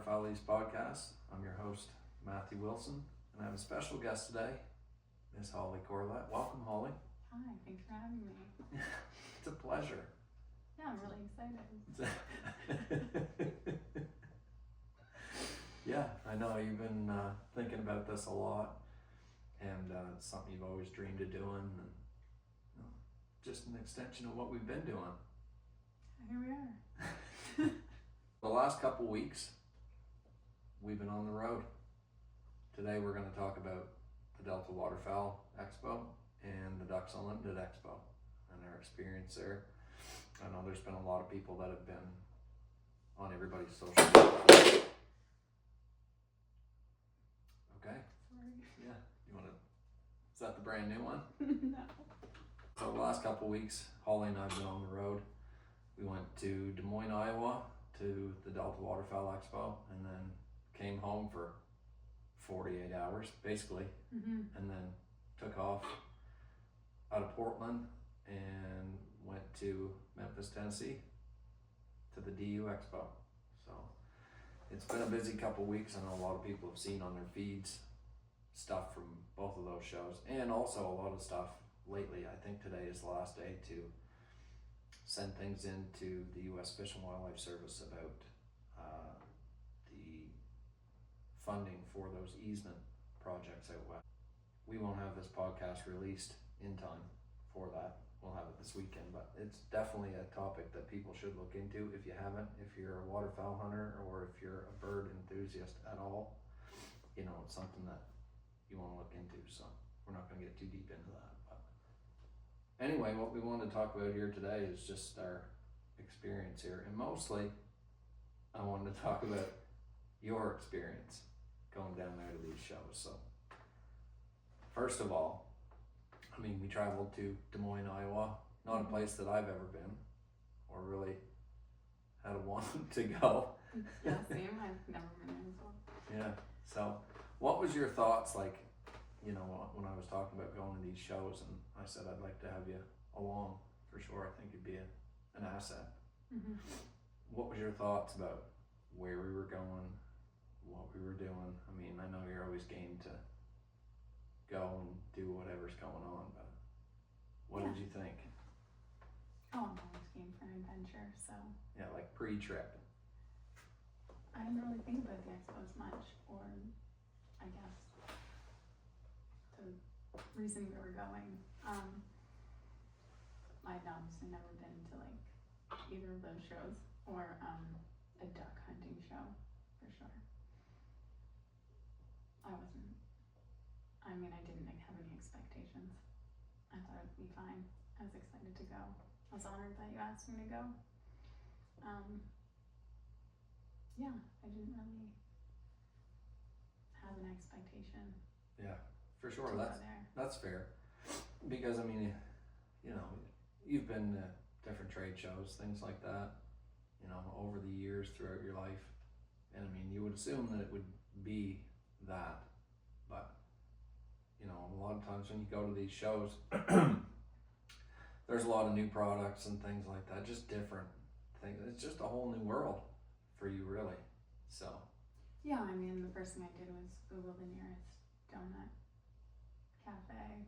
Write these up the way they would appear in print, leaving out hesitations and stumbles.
Waterfowl podcast. I'm your host, Matthew Wilson, and I have a special guest today, Miss Holly Corlett. Welcome, Holly. Hi, thanks for having me. It's a pleasure. Yeah, I'm really excited. Yeah, I know you've been thinking about this a lot, and it's something you've always dreamed of doing, and just an extension of what we've been doing. Here we are. The last couple weeks, we've been on the road. Today we're going to talk about the Delta Waterfowl Expo and the Ducks Unlimited Expo and our experience there. I know there's been a lot of people that have been on everybody's social media. Okay. Sorry. Yeah. You want to? Is that the brand new one? No. So the last couple weeks, Holly and I have been on the road. We went to Des Moines, Iowa, to the Delta Waterfowl Expo, and then came home for 48 hours, basically, and then took off out of Portland and went to Memphis, Tennessee, to the DU Expo. So it's been a busy couple weeks. I know a lot of people have seen on their feeds stuff from both of those shows, and also a lot of stuff lately. I think today is the last day to send things into the U.S. Fish and Wildlife Service about the funding for those easement projects out west. We won't have this podcast released in time for that. We'll have it this weekend, but it's definitely a topic that people should look into if you haven't. If you're a waterfowl hunter or if you're a bird enthusiast at all, you know, it's something that you want to look into. So we're not going to get too deep into that. Anyway, what we wanted to talk about here today is just our experience here. And mostly, I wanted to talk about your experience going down there to these shows. So, first of all, I mean, we traveled to Des Moines, Iowa. Not a place that I've ever been or really had a want to go. Yeah, same. I've never been there as well. Yeah. So, what was your thoughts like? You know, when I was talking about going to these shows, and I said I'd like to have you along for sure. I think you'd be an asset. What was your thoughts about where we were going, what we were doing? I mean, I know you're always game to go and do whatever's going on, but what did you think? Oh, I'm always game for an adventure, so. Yeah, like pre-trip. I didn't really think about the expo as much, or I guess the reason we were going. I'd obviously never been to like either of those shows or a duck hunting show for sure. I didn't have any expectations. I thought it'd be fine. I was excited to go. I was honored that you asked me to go. Yeah, I didn't really have an expectation. Yeah, for sure. That's fair. Because I mean, you know, you've been to different trade shows, things like that, you know, over the years throughout your life. And I mean, you would assume that it would be that, but you know, a lot of times when you go to these shows, there's a lot of new products and things like that, just different things. It's just a whole new world for you, really. So. Yeah, I mean, the first thing I did was Google the nearest donut cafe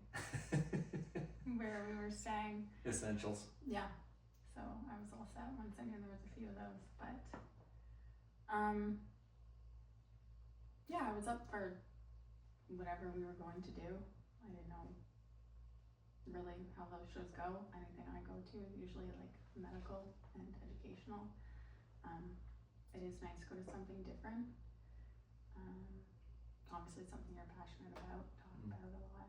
where we were staying. Essentials. Yeah, so I was all set once I knew there was a few of those, but yeah, I was up for whatever we were going to do. I didn't know really how those shows go. Anything I go to is usually like medical and educational. It is nice to go to something different. Obviously something you're passionate about, talk about a lot.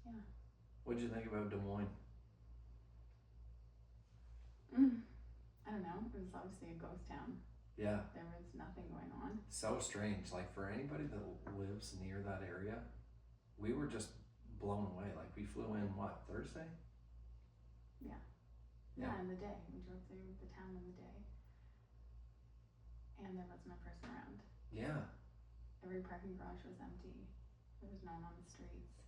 Yeah. What did you think about Des Moines? I don't know. It was obviously a ghost town. Yeah. There was nothing going on. So strange. Like for anybody that lives near that area, we were just blown away. Like we flew in what, Thursday? Yeah, in the day. We drove through the town in the day. And there wasn't a person around. Yeah. Every parking garage was empty. There was no one on the streets.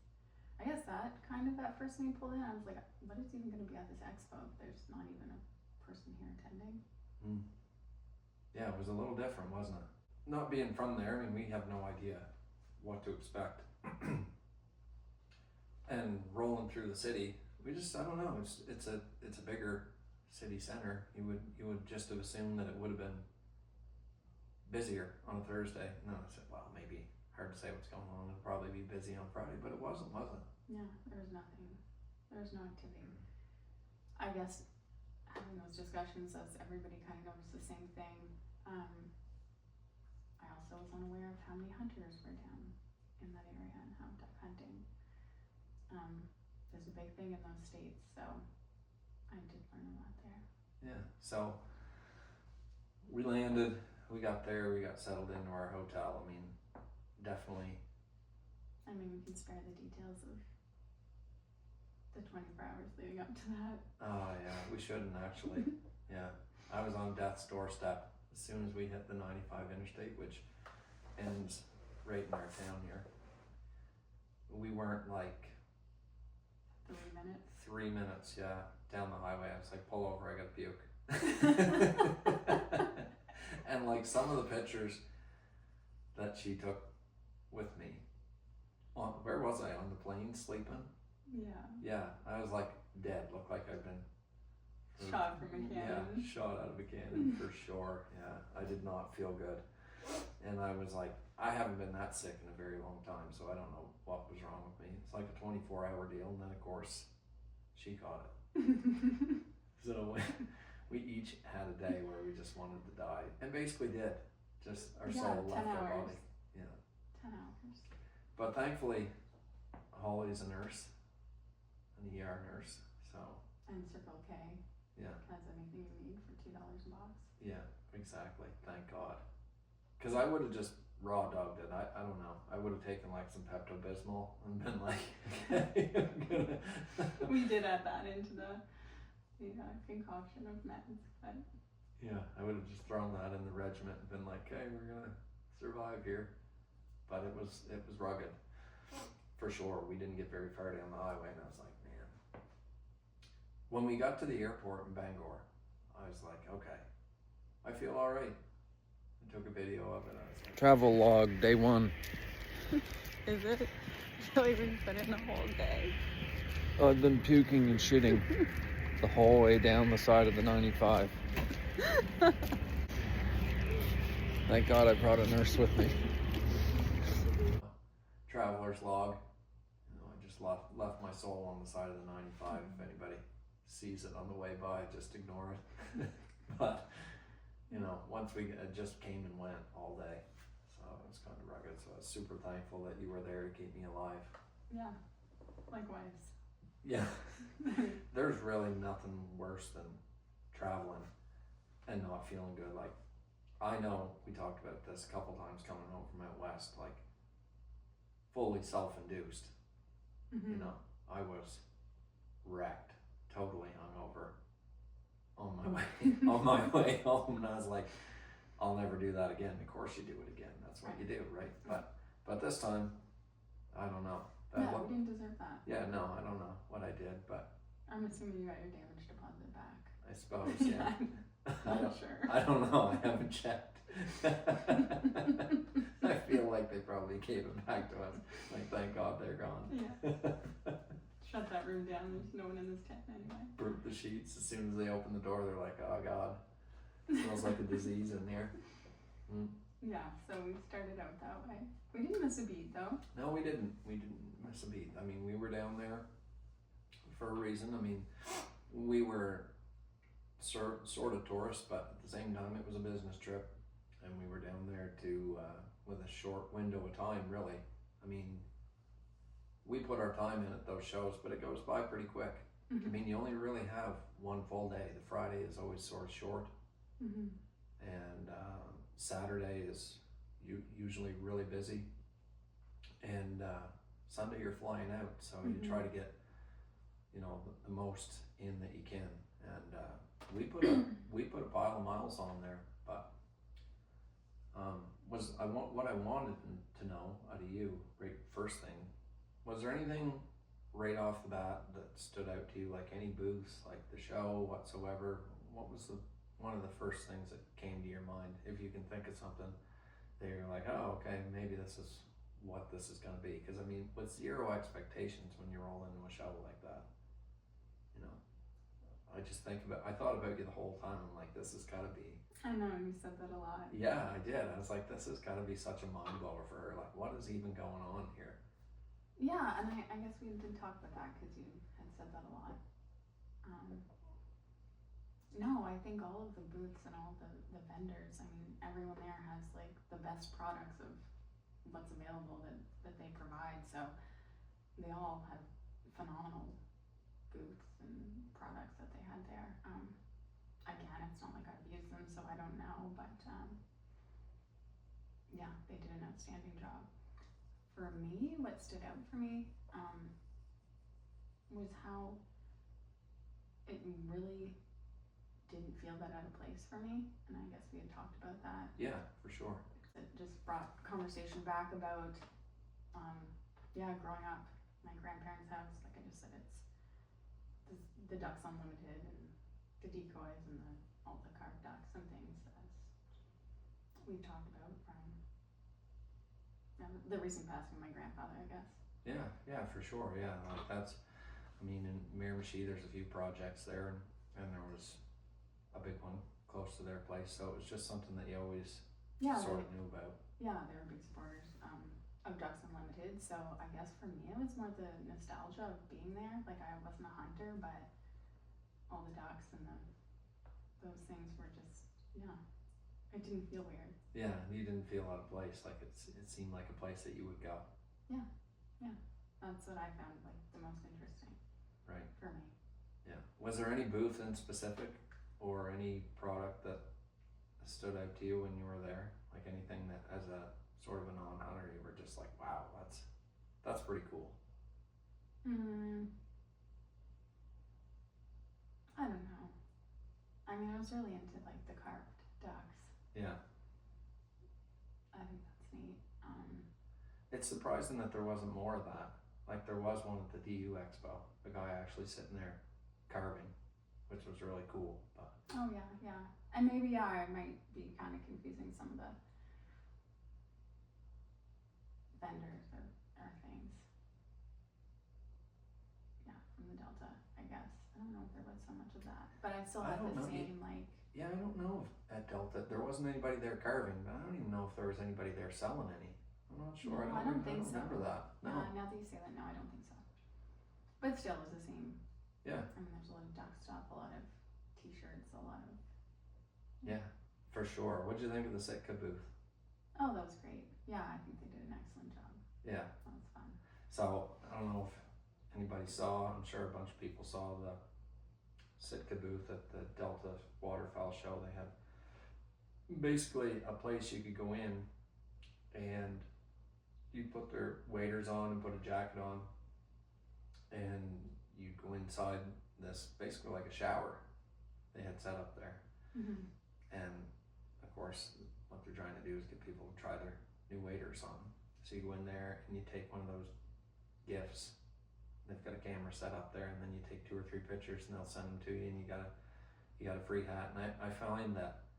I guess that kind of, at first when you pulled in, I was like, what is even going to be at this expo if there's not even a person here attending? Yeah, it was a little different, wasn't it? Not being from there, I mean, we have no idea what to expect. And rolling through the city, we just, I don't know, it's a bigger city center. You would just have assumed that it would have been busier on a Thursday. No, I said, well, maybe hard to say what's going on. It'll probably be busy on Friday, but it wasn't, was it? Yeah, there was nothing. There was no activity. I guess having those discussions as everybody kind of noticed the same thing. I also was unaware of how many hunters were down in that area and how duck hunting is a big thing in those states, so I did learn a lot there. Yeah, so we landed, we got there, we got settled into our hotel. I mean, definitely. I mean, we can spare the details of the 24 hours leading up to that. Oh yeah, we shouldn't actually. Yeah, I was on death's doorstep as soon as we hit the 95 interstate, which ends right in our town here. We weren't like 3 minutes. 3 minutes, yeah, down the highway. I was like, pull over, I gotta puke. And like some of the pictures that she took with me, where was I, on the plane sleeping? Yeah, I was like dead, looked like I'd been shot from a cannon. Yeah, shot out of a cannon for sure. Yeah, I did not feel good. And I was like, I haven't been that sick in a very long time, so I don't know what was wrong with me. It's like a 24-hour deal, and then of course, she caught it. So we each had a day where we just wanted to die, and basically did. Just our soul left our body. Yeah. 10 hours. But thankfully, Holly's a nurse, an ER nurse, so. And Circle K. Yeah. Has anything you need for $2 a box. Yeah, exactly. Thank God. Because I would have just raw dogged it. I don't know. I would have taken like some Pepto-Bismol and been like, okay, I'm gonna. We did add that into the concoction of meds, but. Yeah, I would have just thrown that in the regiment and been like, okay, we're gonna survive here. But it was rugged. For sure. We didn't get very far down the highway, and I was like, man. When we got to the airport in Bangor, I was like, okay, I feel all right. I took a video of it. I was like, travel log, day 1. Is it? I feel like we put in a whole day. I've been puking and shitting the whole way down the side of the 95. Thank God I brought a nurse with me. Traveler's log. I just left my soul on the side of the 95. If anybody sees it on the way by, just ignore it. But once we just came and went all day, so it was kind of rugged. So I was super thankful that you were there to keep me alive. Yeah, likewise. Yeah, there's really nothing worse than traveling and not feeling good. Like, I know we talked about this a couple times coming home from out west, like fully self-induced. Mm-hmm. I was wrecked, totally hungover on my way home, and I was like, I'll never do that again. Of course you do it again. That's what you do, right? But this time, I don't know. We didn't deserve that. Yeah, no, I don't know what I did, but I'm assuming you got your damage deposit back. I suppose, yeah. I'm not sure. I don't know. I haven't checked. I feel like they probably gave it back to us. Like, thank God they're gone. Yeah. Shut that room down. There's no one in this tent anyway. Broke the sheets. As soon as they open the door, they're like, oh God. Smells like a disease in here. Mm. Yeah, so we started out that way. We didn't miss a beat though. No, we didn't. We didn't miss a beat. I mean, we were down there for a reason. I mean, we were sort of tourists, but at the same time, it was a business trip. And we were down there to, with a short window of time, really. I mean, we put our time in at those shows, but it goes by pretty quick. Mm-hmm. I mean, you only really have one full day. The Friday is always sort of short. Mm-hmm. And Saturday is usually really busy. And Sunday you're flying out, so Mm-hmm. you try to get, the most in that you can. And we put a pile of miles on there, but what I wanted to know out of you, right, first thing, was there anything right off the bat that stood out to you, like any booths, like the show whatsoever? What one of the first things that came to your mind? If you can think of something that you're like, oh, okay, maybe this is what this is going to be. Because I mean, with zero expectations when you roll into a show like that, you know, I thought about you the whole time. I'm like, this has got to be. I know, you said that a lot. Yeah, I did. I was like, this has got to be such a mind blower for her. Like, what is even going on here? Yeah, and I guess we didn't talk about that because you had said that a lot. No, I think all of the booths and all the vendors, I mean, everyone there has like the best products of what's available that they provide. So they all have phenomenal booths and products that they had there. Again, it's not like I've used them, so I don't know, but yeah, they did an outstanding job. For me, what stood out for me was how it really didn't feel that out of place for me, and I guess we had talked about that. Yeah, for sure. It just brought conversation back about, growing up, my grandparents' house, like I just said, it's the Ducks Unlimited and the decoys and all the carved ducks and things, as we've talked about from the recent passing of my grandfather, I guess. Yeah, for sure. Yeah, like that's, I mean, in Miramichi, there's a few projects there, and there was a big one close to their place, so it was just something that you always sort of knew about. Yeah, they were big supporters of Ducks Unlimited, so I guess for me it was more the nostalgia of being there. Like, I wasn't a hunter, but all the ducks and those things were just, it didn't feel weird. Yeah, you didn't feel out of place, like it seemed like a place that you would go. Yeah, that's what I found like the most interesting. Right. For me. Yeah. Was there any booth in specific or any product that stood out to you when you were there? Like anything that, as a sort of a non-hunter, you were just like, wow, that's pretty cool. I don't know. I mean, I was really into like the carved ducks. Yeah. I think that's neat. It's surprising that there wasn't more of that. Like, there was one at the DU Expo, a guy actually sitting there carving, which was really cool. But oh yeah, and maybe I might be kind of confusing some of the vendors or things. Yeah, from the Delta, I guess. I don't know if there was so much of that, but I still had the same like. Yeah, I don't know if at Delta there wasn't anybody there carving, but I don't even know if there was anybody there selling any. I'm not sure. No, I don't think so. Remember that. No. Now that you say that, no, I don't think so. But still, it was the same. Yeah. I mean, there's a lot of duck stuff, a lot of T-shirts, a lot of. Yeah, for sure. What did you think of the Sitka booth? Oh, that was great. Yeah, I think they did an excellent job. Yeah. That was fun. So I don't know if anybody saw. I'm sure a bunch of people saw the Sitka booth at the Delta Waterfowl show. They had basically a place you could go in and you put their waders on and put a jacket on, and you go inside this basically like a shower they had set up there. Mm-hmm. And of course, what they're trying to do is get people to try their new waders on. So you go in there and you take one of those gifts. They've got a camera set up there, and then you take 2 or 3 pictures, and they'll send them to you, and you got a free hat. And I find that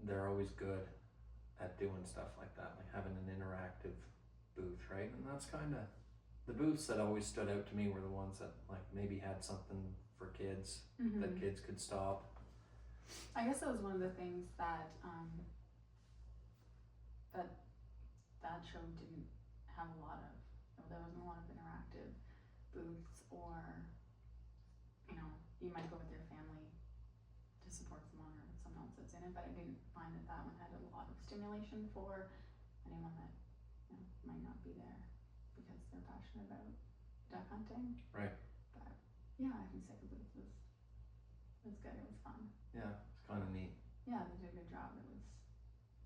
they're always good at doing stuff like that, like having an interactive booth, right? And that's kind of the booths that always stood out to me were the ones that like maybe had something for kids that kids could stop. I guess that was one of the things that that show didn't have a lot of. There wasn't a lot of interactive booths, or you might go with your family to support someone or someone else that's in it, but I didn't find that one had a lot of stimulation for anyone that might not be there because they're passionate about duck hunting. Right. But yeah, I think Sitka booth was good. It was fun. Yeah, it's kind of neat. Yeah, they did a good job. It was.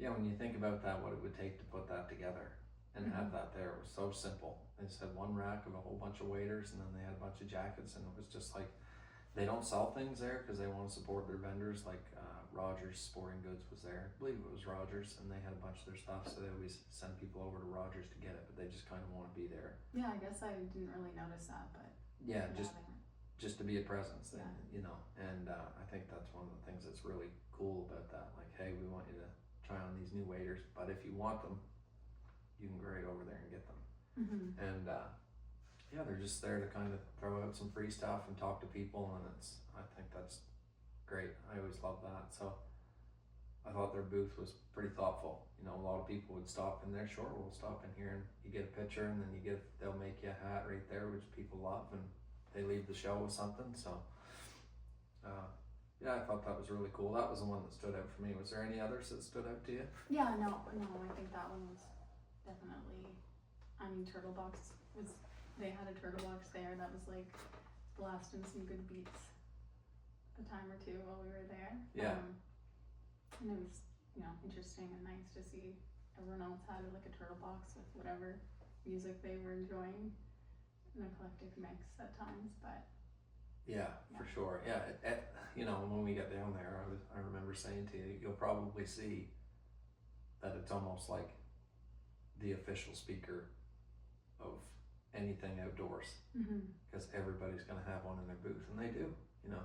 Yeah, when you think about that, what it would take to put that together and have that there, it was so simple. They just had one rack of a whole bunch of waders, and then they had a bunch of jackets, and it was just like, they don't sell things there because they want to support their vendors. Like Rogers Sporting Goods was there. I believe it was Rogers, and they had a bunch of their stuff, so they always send people over to Rogers to get it, but they just kind of want to be there. Yeah, I guess I didn't really notice that, but yeah, just to be a presence, Yeah. you know, and I think that's one of the things that's really cool about that. Like, hey, we want you to try on these new waders, but if you want them, you can go right over there and get them. Mm-hmm. And yeah, they're just there to kind of throw out some free stuff and talk to people, and I think that's great. I always love that. So I thought their booth was pretty thoughtful. You know, a lot of people would stop in there. Sure, we'll stop in here and you get a picture, and then they'll make you a hat right there, which people love, and they leave the show with something. So yeah, I thought that was really cool. That was the one that stood out for me. Was there any others that stood out to you? Yeah, no, I think that one was definitely, I mean, Turtle Box they had a Turtle Box there that was like blasting some good beats a time or two while we were there. Yeah. And it was, you know, interesting and nice to see everyone else had like a Turtle Box with whatever music they were enjoying, an eclectic mix at times, but Yeah, for sure. Yeah, you know, when we get down there, I remember saying to you, you'll probably see that it's almost like the official speaker of anything outdoors, because everybody's going to have one in their booth, and they do. You know,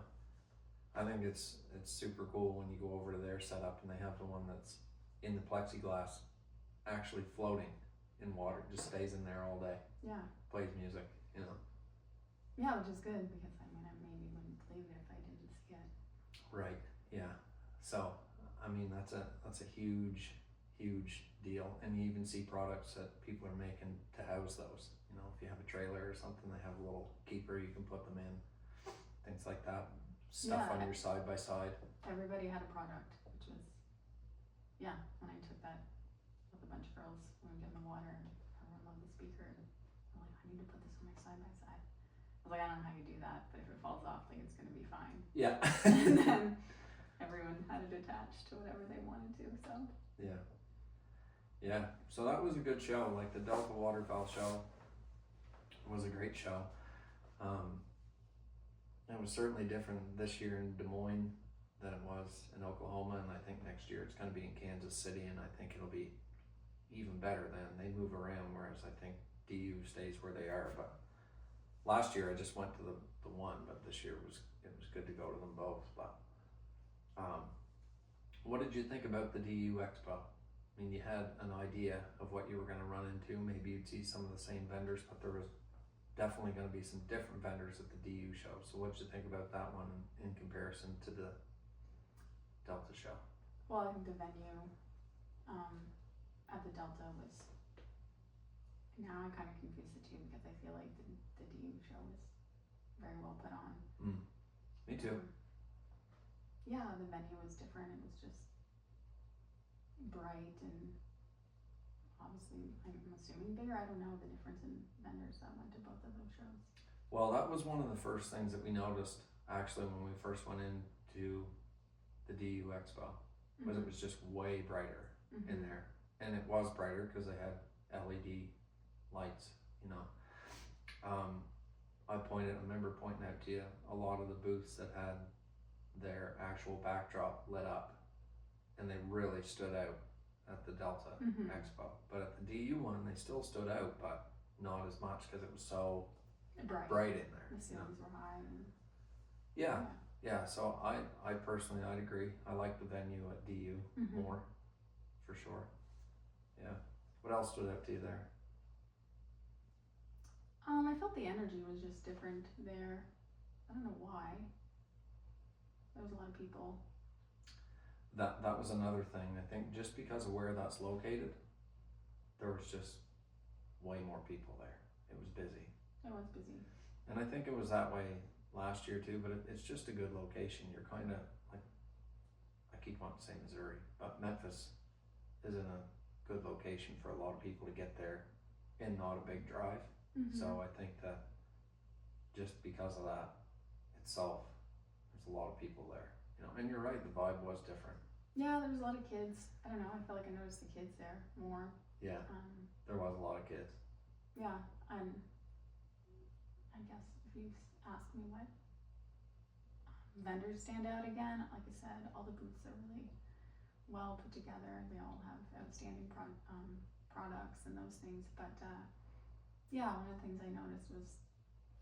I think it's super cool when you go over to their setup and they have the one that's in the plexiglass, actually floating in water, just stays in there all day. Yeah. Plays music. You know. Yeah, which is good because I mean I maybe wouldn't leave it if I didn't see it. Right. Yeah. So I mean that's a huge deal, and you even see products that people are making to house those. You know, if you have a trailer or something, they have a little keeper you can put them in, things like that. Stuff on your side by side. Everybody had a product, which was when I took that with a bunch of girls when we get in the water, and everyone loved the speaker, and I'm like, I need to put this on my side by side. I was like, I don't know how you do that, but if it falls off, like it's gonna be fine. Yeah. And then everyone had it attached to whatever they wanted to, so. Yeah. Yeah, so that was a good show. Like the Delta Waterfowl show was a great show. It was certainly different this year in Des Moines than it was in Oklahoma, and I think next year it's going to be in Kansas City, and I think it'll be even better then. They move around, whereas I think DU stays where they are. But last year I just went to the one, but this year it was good to go to them both. But what did you think about the DU Expo? I mean, you had an idea of what you were going to run into. Maybe you'd see some of the same vendors, but there was definitely going to be some different vendors at the DU show. So what did you think about that one in comparison to the Delta show? Well, I think the venue at the Delta was, now I'm kind of confused the two because I feel like the DU show was very well put on. Me too. Yeah, the venue was different. It was just bright and obviously, I'm assuming bigger. I don't know the difference in vendors that went to both of those shows. Well, that was one of the first things that we noticed actually when we first went into the DU Expo, was it was just way brighter in there, and it was brighter because they had LED lights. You know, I remember pointing out to you a lot of the booths that had their actual backdrop lit up, and they really stood out at the Delta Expo. But at the DU one, they still stood out, but not as much because it was so bright in there. The ceilings were high. And yeah. So I personally, I'd agree. I like the venue at DU more, for sure. Yeah. What else stood out to you there? I felt the energy was just different there. I don't know why. There was a lot of people. That was another thing. I think just because of where that's located, there was just way more people there. It was busy. It was busy. And I think it was that way last year too, but it's just a good location. You're kind of like, I keep wanting to say Missouri, but Memphis is in a good location for a lot of people to get there and not a big drive. So I think that just because of that itself, there's a lot of people there. You know, and you're right, the vibe was different. Yeah, there was a lot of kids. I don't know, I felt like I noticed the kids there more. Yeah, there was a lot of kids. Yeah, and I guess if you ask me what vendors stand out again, like I said, all the booths are really well put together. They all have outstanding products and those things. But yeah, one of the things I noticed was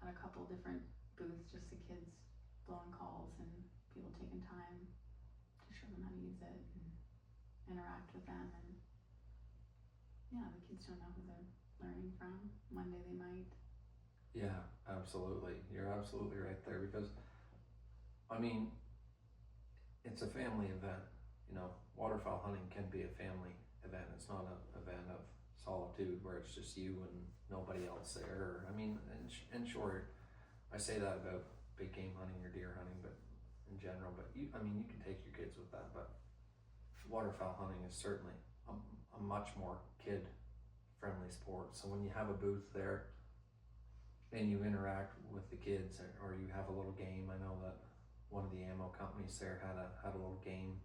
at a couple different booth, just the kids blowing calls and people taking time to show them how to use it and interact with them. And yeah, the kids don't know who they're learning from. One day they might. Yeah, absolutely. You're absolutely right there, because I mean, it's a family event. You know, waterfowl hunting can be a family event. It's not an event of solitude where it's just you and nobody else there. I mean, and sure, I say that about big game hunting or deer hunting, but in general, but you can take your kids with that, but waterfowl hunting is certainly a much more kid friendly sport. So when you have a booth there and you interact with the kids, or you have a little game, I know that one of the ammo companies there had a little game.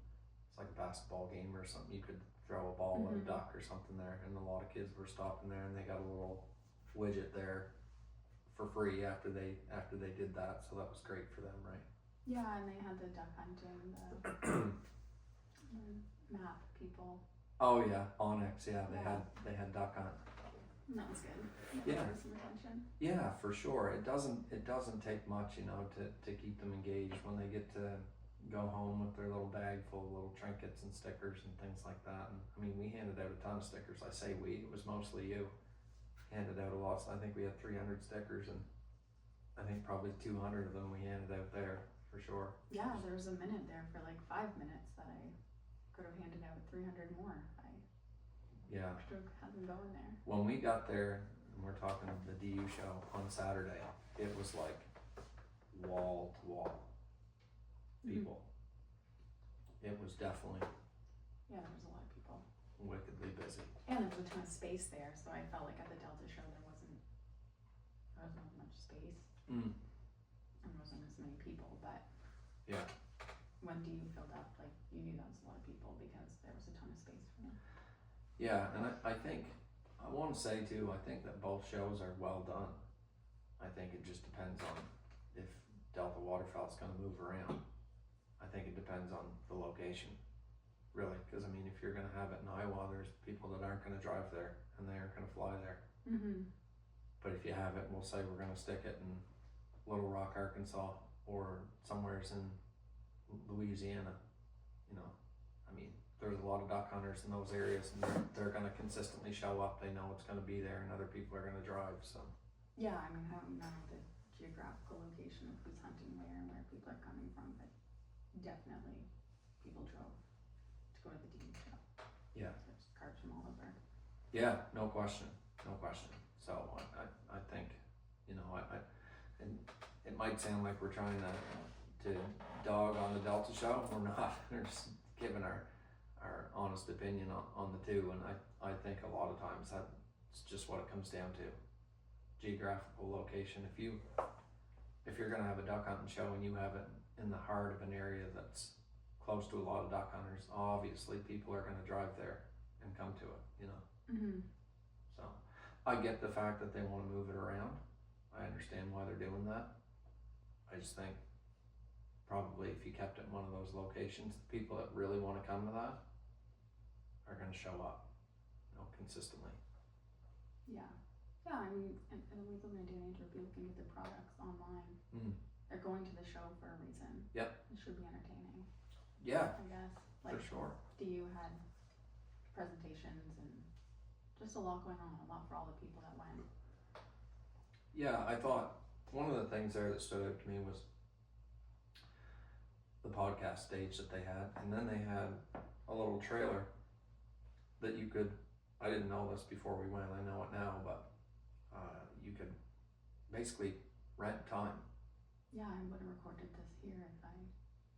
It's like a basketball game or something. You could throw a ball at a duck or something there, and a lot of kids were stopping there, and they got a little widget there for free after they did that. So that was great for them, right? Yeah, and they had the duck hunting, the map people. Oh yeah, Onyx. Yeah, they had duck hunt. And that was good. Yeah. Some attention. Yeah, for sure. It doesn't take much, you know, to keep them engaged when they get to go home with their little bag full of little trinkets and stickers and things like that. And I mean, we handed out a ton of stickers. I say we, it was mostly you. Handed out a lot. So I think we had 300 stickers, and I think probably 200 of them we handed out there for sure. Yeah, there was a minute there for like 5 minutes that I could have handed out 300 more. Yeah. Should have had them going there. When we got there, and we're talking of the DU show on Saturday, it was like wall to wall people. It was definitely Yeah, there was a lot of people. wickedly busy. And there was a ton of space there, so I felt like at the Delta show there wasn't much space. And there wasn't as many people, but Yeah. when DU filled up, like you knew that was a lot of people because there was a ton of space for them. Yeah, and I think, I want to say too, I think that both shows are well done. I think it just depends on if Delta Waterfowl is going to move around. I think it depends on the location, really, because I mean, if you're going to have it in Iowa, there's people that aren't going to drive there and they aren't going to fly there. But if you have it, we'll say we're going to stick it in Little Rock, Arkansas, or somewheres in Louisiana, you know, I mean, there's a lot of duck hunters in those areas, and they're going to consistently show up. They know it's going to be there, and other people are going to drive. So yeah, I mean, I don't know the geographical location of who's hunting where and where people are coming from, but definitely people drove to go to the DU show. Yeah, there's cars from all over. Yeah, no question. So I think, you know, and it might sound like we're trying to dog on the Delta show. We're not. We're just giving our honest opinion on the two, and I think a lot of times that's just what it comes down to. Geographical location. If you're gonna have a duck hunting show and you have it in the heart of an area that's close to a lot of duck hunters, obviously people are gonna drive there and come to it, you know. So I get the fact that they want to move it around. I understand why they're doing that. I just think probably if you kept it in one of those locations, the people that really want to come to that are going to show up, you know, consistently. Yeah, I mean, and we live in a day and age where people can get their products online. They're going to the show for a reason. Yep. It should be entertaining. Yeah, I guess. Like, for sure. DU had presentations and just a lot going on, a lot for all the people that went. Yeah, I thought one of the things there that stood out to me was the podcast stage that they had, and then they had a little trailer that you could, I didn't know this before we went, I know it now, but you could basically rent time. Yeah, I would have recorded this here if I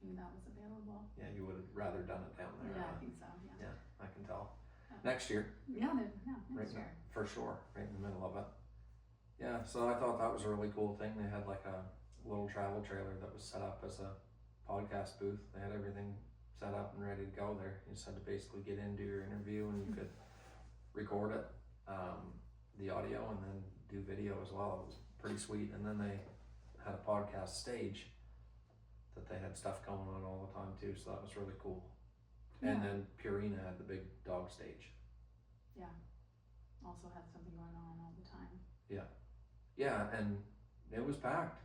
knew that was available. Yeah, you would have rather done it down there. Yeah, I think so, yeah. Yeah, I can tell. Next year. Yeah, next year. For sure, right in the middle of it. Yeah, so I thought that was a really cool thing. They had like a little travel trailer that was set up as a podcast booth. They had everything set up and ready to go there. You just had to basically get in, do your interview, and you could record it, the audio, and then do video as well. It was pretty sweet. And then they had a podcast stage that they had stuff going on all the time too, so that was really cool. Yeah. And then Purina had the big dog stage. Yeah, also had something going on all the time. Yeah, and it was packed.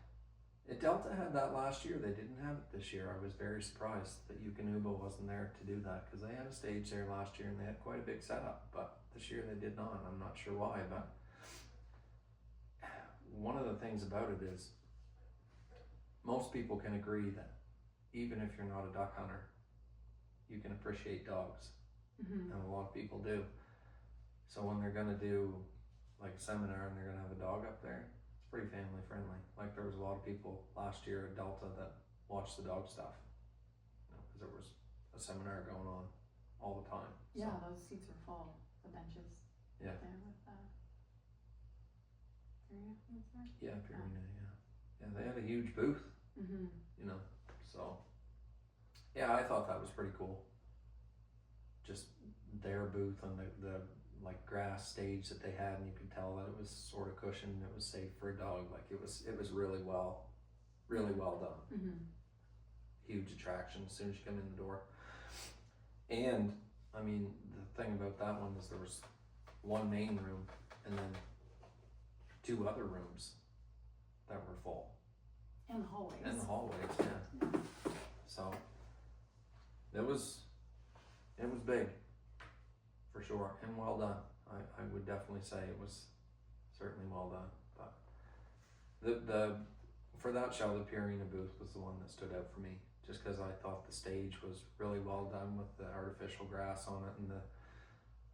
Delta had that last year. They didn't have it this year. I was very surprised that Yukonuba wasn't there to do that, because they had a stage there last year and they had quite a big setup, but this year they did not. I'm not sure why, but one of the things about it is most people can agree that even if you're not a duck hunter, you can appreciate dogs. Mm-hmm. And a lot of people do. So when they're gonna do like a seminar and they're gonna have a dog up there, it's pretty family friendly. Like there was a lot of people last year at Delta that watched the dog stuff, because there was a seminar going on all the time. Yeah, so. those seats were full, the benches. Yeah. There with Purina was there? Yeah, Purina, yeah. Yeah, they had a huge booth, Mm-hmm. so. Yeah, I thought that was pretty cool. Just their booth and the like grass stage that they had, and you could tell that it was sort of cushioned, it was safe for a dog. Like it was really well done. Mm-hmm. Huge attraction as soon as you come in the door. And I mean, the thing about that one is there was one main room and then 2 other rooms that were full. And the hallways. And the hallways, yeah. So it was big, for sure, and well done. I would definitely say it was certainly well done. But the for that show, the Purina booth was the one that stood out for me, just because I thought the stage was really well done with the artificial grass on it, and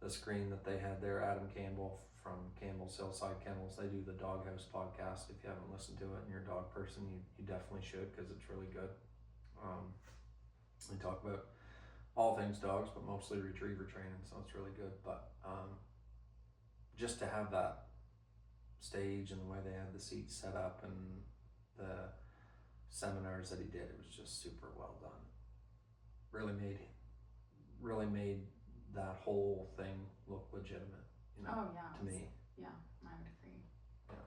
the screen that they had there. Adam Campbell from Campbell's Hillside Kennels, they do the Doghouse podcast. If you haven't listened to it and you're a dog person, you definitely should, because it's really good. They talk about all things dogs, but mostly retriever training, so it's really good. But just to have that stage and the way they had the seats set up and the seminars that he did, it was just super well done. Really made that whole thing look legitimate, Oh yeah. to me. Yeah, I would agree. Yeah.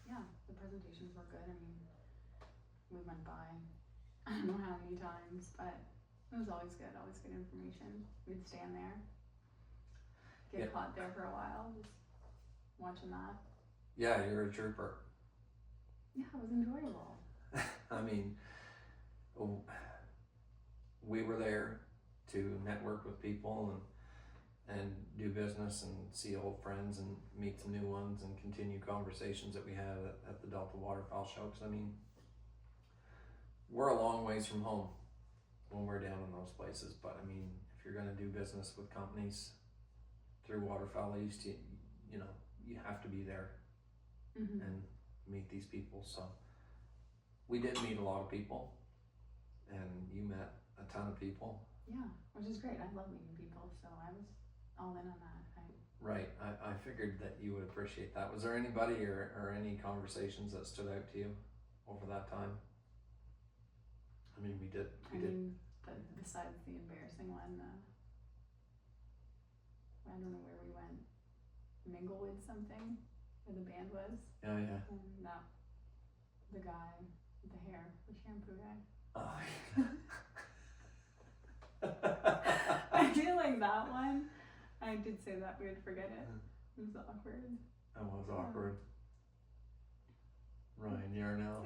Yeah, the presentations were good. I mean, we went by I don't know how many times, but it was always good information. We'd stand there, get caught there for a while, just watching that. Yeah, you're a trooper. Yeah, it was enjoyable. I mean, we were there to network with people and do business and see old friends and meet some new ones and continue conversations that we had at the Delta Waterfowl show. Because I mean, we're a long ways from home when we're down in those places, but I mean, if you're going to do business with companies through Waterfowl East, you have to be there. Mm-hmm. And meet these people. So we did meet a lot of people, and you met a ton of people. Yeah, which is great. I love meeting people, so I was all in on that. Right. I figured that you would appreciate that. Was there anybody or any conversations that stood out to you over that time? I mean, we did. Besides the embarrassing one, I don't know where we went. Minglewood something, where the band was. Oh yeah. And the guy with the hair, the shampoo guy. Oh. I feel like that one. I did say that we would forget it. It was awkward. That was awkward. Ryan Yarnell.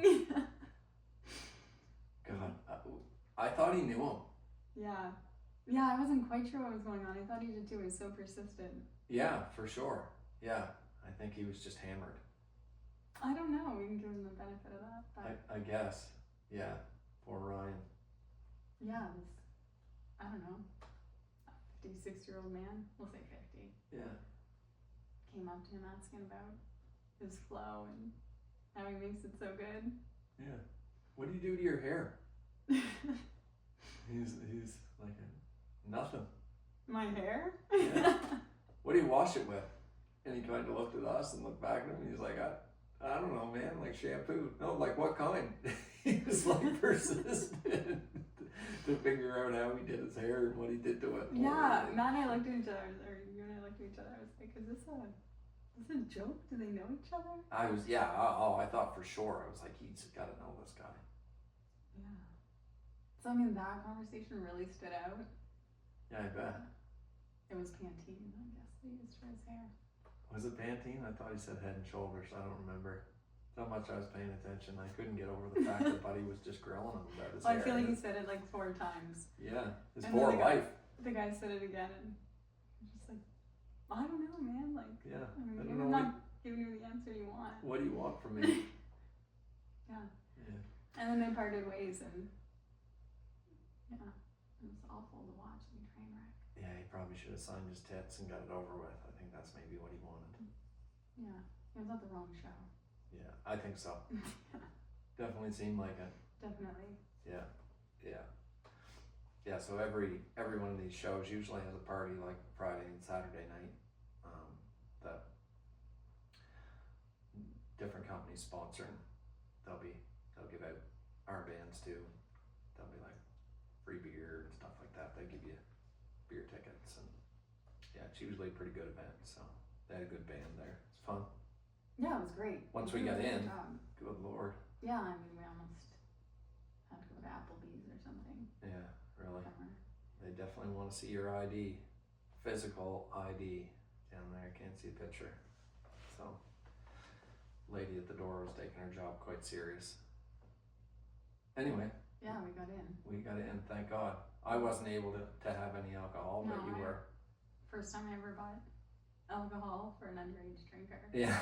God, I thought he knew him. Yeah. Yeah, I wasn't quite sure what was going on. I thought he did too. He was so persistent. Yeah, for sure. Yeah, I think he was just hammered. I don't know. We can give him the benefit of that. But I guess. Yeah, poor Ryan. yeah, I don't know, 56-year-old man. We'll say 50. Yeah. Came up to him asking about his flow and how he makes it so good. Yeah. What do you do to your hair? He's like nothing. My hair? Yeah. What do you wash it with? And he kind of looked at us and looked back at him and he's like, I don't know, man, like shampoo. No, like what kind? He was like persistent to figure out how he did his hair and what he did to it. Yeah, Matt and I looked at each other, or you and I looked at each other. I was like, is this a joke? Do they know each other? I thought for sure. I was like, he's got to know this guy. Yeah. So I mean, that conversation really stood out. Yeah, I bet. It was Pantene, I guess, they used for his hair. Was it Pantene? I thought he said Head and Shoulders. I don't remember. Is how much I was paying attention. I couldn't get over the fact that Buddy was just grilling him about his Well, I hair. feel like he said it like 4 times. Yeah, his And poor then wife. The guy said it again, and I'm just like, I don't know, man. Like, Yeah, I I'm don't know not giving you the answer you want. what do you want from me? Yeah. Yeah. And then they parted ways, and yeah, it was awful to watch. And train wreck. Yeah, he probably should have signed his tits and got it over with. I think that's maybe what he wanted. Yeah, it was at the wrong show. Yeah, I think so. Definitely seemed like it. Definitely. Yeah, yeah, yeah. So every one of these shows usually has a party like Friday and Saturday night that different companies sponsor. And they'll give out our bands too. They'll be like free beer and stuff like that. They give you beer tickets, and yeah, it's usually a pretty good event. So they had a good band there. It's fun. Yeah, it was great. Once we got in, good Lord. Yeah, I mean, we almost had to go to Applebee's or something. Yeah, really. Somewhere. They definitely want to see your ID, physical ID down there. Can't see a picture. So, lady at the door was taking her job quite serious. Anyway. Yeah, we got in. We got in, thank God. I wasn't able to have any alcohol, but you were. First time I ever bought alcohol for an underage drinker. Yeah.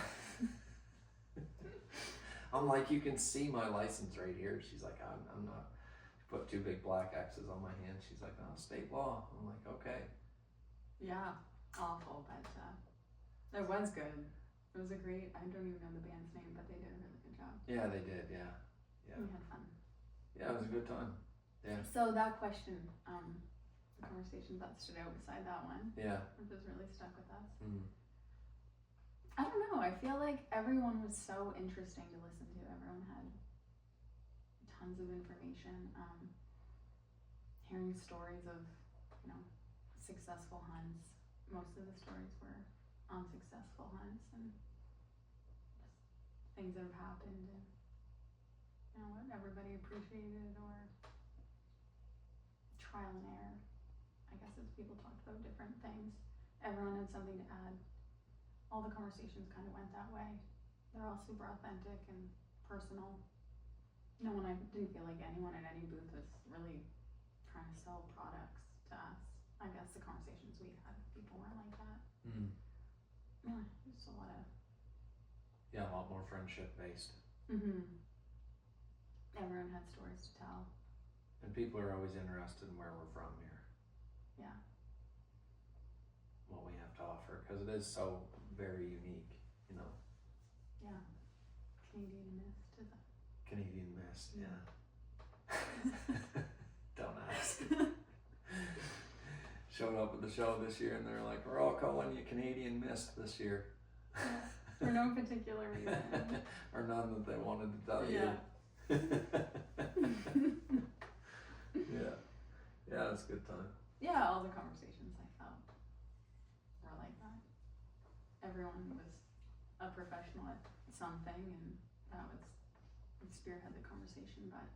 I'm like, you can see my license right here. She's like, I'm not. She put 2 big black X's on my hand. She's like, oh, state law. I'm like, okay. Yeah, awful, but it was good. It was a great, I don't even know the band's name, but they did a really good job. Yeah, they did, yeah. We had fun. Yeah, it was a good time. Yeah. So that question, the conversation that stood out beside that one, yeah, which has really stuck with us. Mm. I don't know, I feel like everyone was so interesting to listen to. Everyone had tons of information, hearing stories of, successful hunts. Most of the stories were unsuccessful hunts and just things that have happened and what everybody appreciated, or trial and error, I guess, as people talked about different things. Everyone had something to add. All the conversations kind of went that way. They're all super authentic and personal. I didn't feel like anyone at any booth was really trying to sell products to us. I guess the conversations we had, people weren't like that. Mm. Yeah, just a lot of... Yeah, a lot more friendship based. Mm-hmm. Everyone had stories to tell. And people are always interested in where we're from here. Yeah. What we have to offer, because it is so very unique, Yeah. Canadian mist, is it? Canadian mist, yeah. Don't ask. Showed up at the show this year and they're like, we're all calling you Canadian mist this year. For no particular reason. Or none that they wanted to tell you. Yeah, it's a good time. Yeah, all the conversations I felt were like that. Everyone was a professional at something, and that was spearhead the conversation. But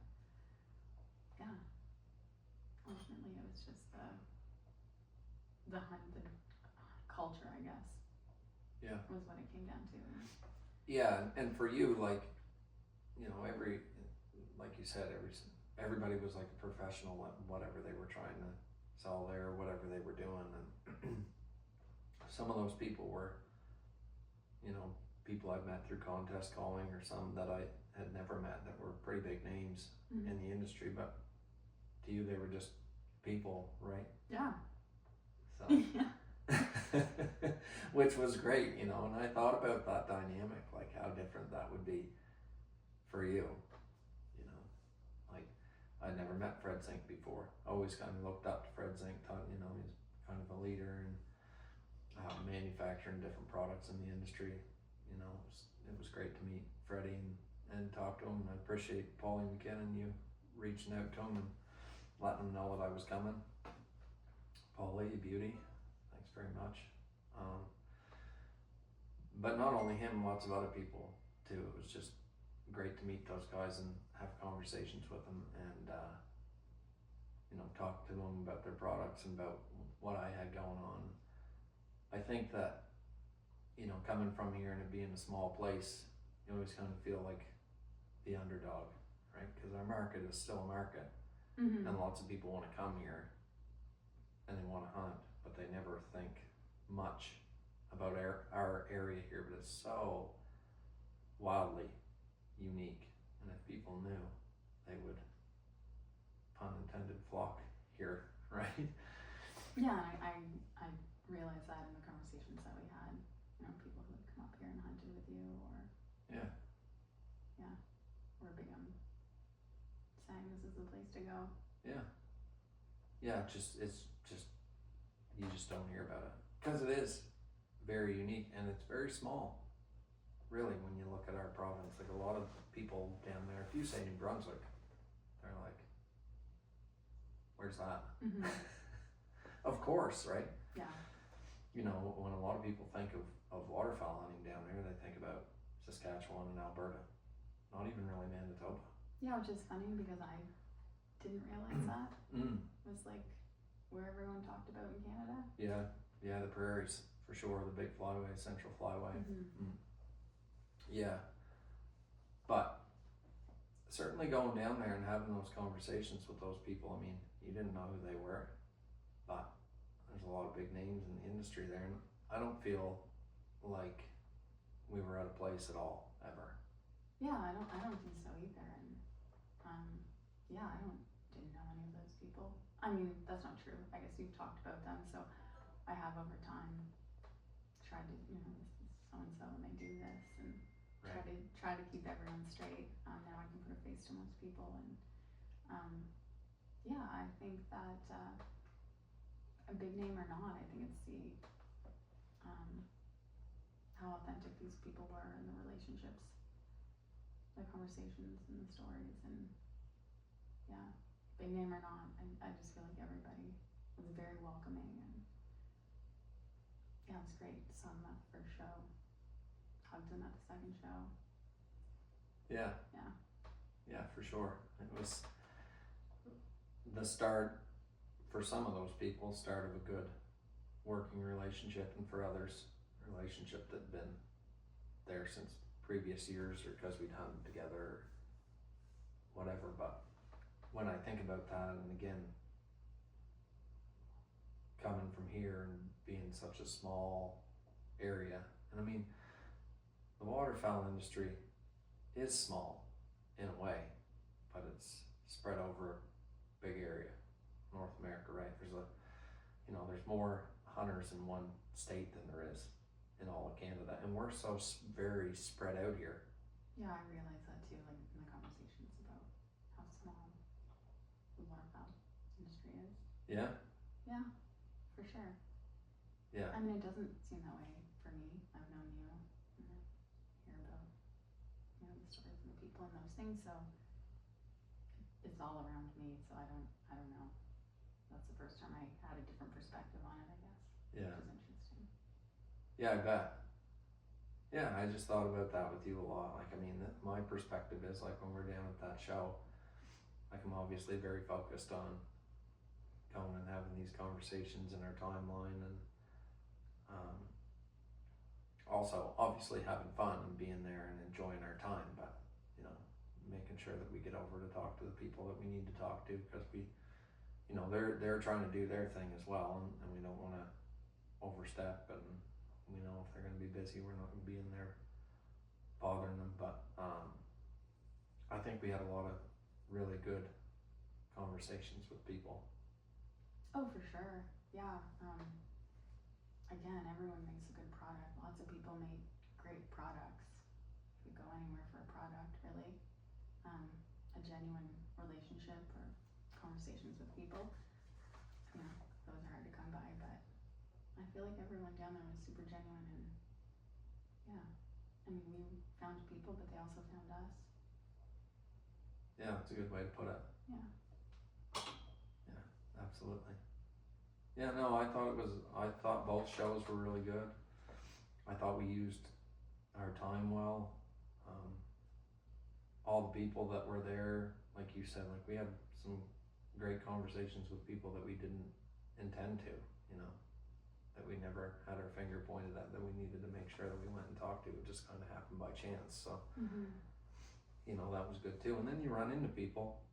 yeah, ultimately it was just the hunt, the culture, I guess. Yeah, was what it came down to. Yeah, and for you, like you said, everybody was like a professional at whatever they were trying to sell there, or whatever they were doing, and some of those people were, people I've met through contest calling, or some that I had never met that were pretty big names in the industry, but to you they were just people, right? Yeah. So, which was great, and I thought about that dynamic, like how different that would be for you. Like I'd never met Fred Zink before. Always kind of looked up to Fred Zink, thought, he's kind of a leader and manufacturing different products in the industry. It was great to meet Freddie and talk to him, and I appreciate Paulie McKinnon, you reaching out to him and letting him know that I was coming. Paulie, you beauty, thanks very much. But not only him, lots of other people too. It was just great to meet those guys and have conversations with them, and talk to them about their products and about what I had going on. I think that coming from here and it being a small place, you always kind of feel like the underdog, right? Because our market is still a market, Mm-hmm. and lots of people want to come here and they want to hunt, but they never think much about our area here. But it's so wildly unique, and if people knew, they would, pun intended, flock here, right? Yeah, and I realized that in the conversations that we had. You know, people who would come up here and hunted with you, or Yeah. were big on saying this is the place to go. Yeah. Yeah, it's just, you just don't hear about it. Because it is very unique, and it's very small, really, when you look at our province. Like, a lot of people down there, if you say New Brunswick, they're like, where's that? Mm-hmm. Of course, right? Yeah. You know, when a lot of people think of waterfowl hunting down there, they think about Saskatchewan and Alberta, not even really Manitoba. Yeah, which is funny because I didn't realize that. It was like where everyone talked about in Canada. Yeah, the prairies, for sure, the big flyway, central flyway. Mm-hmm. Yeah, but certainly going down there and having those conversations with those people, I mean, you didn't know who they were, but there's a lot of big names in the industry there, and I don't feel like we were out of place at all, ever. Yeah, I don't think so either, and yeah, didn't know any of those people. I mean, that's not true. I guess you've talked about them, so I have over time tried to, you know, this is so and so, and they do this, and Right. try to keep everyone straight. Now I can put a face to most people, and yeah, I think that a big name or not, I think it's the how authentic these people were in the relationships, the conversations, and the stories, and yeah, big name or not, I just feel like everybody was very welcoming, and yeah, it's great. Saw them at the first show, hugged them at the second show. Yeah, for sure. It was the start, for some of those people, start of a good working relationship, and for others, a relationship that had been there since previous years, or because we'd hunted together, or whatever. But when I think about that, and again, coming from here and being such a small area, and I mean, the waterfowl industry is small in a way, but it's spread over a big area, North America, right? There's more hunters in one state than there is in all of Canada, and we're so very spread out here. Yeah, I realize that too, like in the conversations about how small the waterfowl industry is. Yeah, For sure. yeah, I mean, it doesn't seem that way for me. I've known you, and I hear about, you know, the stories and the people and those things, so it's all around me, so I don't know. That's the first time I had a different perspective on it, I guess. yeah, Which is interesting. yeah, I bet. Yeah, I just thought about that with you a lot. Like, I mean, my perspective is, like, when we're down at that show, like, I'm obviously very focused on going and having these conversations in our timeline, and also obviously having fun and being there and enjoying our time, but, you know, making sure that we get over to talk to the people that we need to talk to, because we, you know, they're trying to do their thing as well, and we don't want to overstep, and we know if they're going to be busy, we're not going to be in there bothering them. But I think we had a lot of really good conversations with people. Oh, for sure. Yeah. Again, everyone makes a good product. Lots of people make great products. If you go anywhere for a product, really, a genuine relationship or conversations with people, you know, those are hard to come by, but I feel like everyone down there was super genuine, and yeah, I mean, we found people, but they also found us. Yeah, that's a good way to put it. Yeah. Yeah, absolutely. Yeah, no, I thought both shows were really good. I thought we used our time well. All the people that were there, like you said, like, we had some great conversations with people that we didn't intend to, you know, that we we never had our finger pointed at that we needed to make sure that we went and talked to. It just kind of happened by chance. So, you know, that was good too. And then you run into people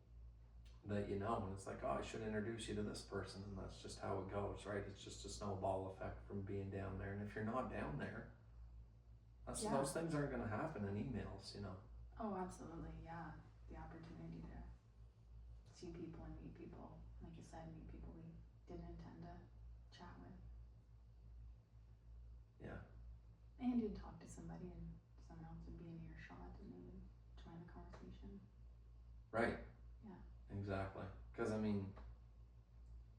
that you know, and it's like, oh, I should introduce you to this person, and that's just how it goes, right? It's just a snowball effect from being down there. And if you're not down there, those things aren't going to happen in emails, you know. Oh, absolutely, yeah. The opportunity to see people and meet people, like you said, meet people we didn't intend to chat with. Yeah. And you'd talk to somebody and someone else would be in earshot and they would join the conversation. Right. Yeah. Exactly. Because, I mean,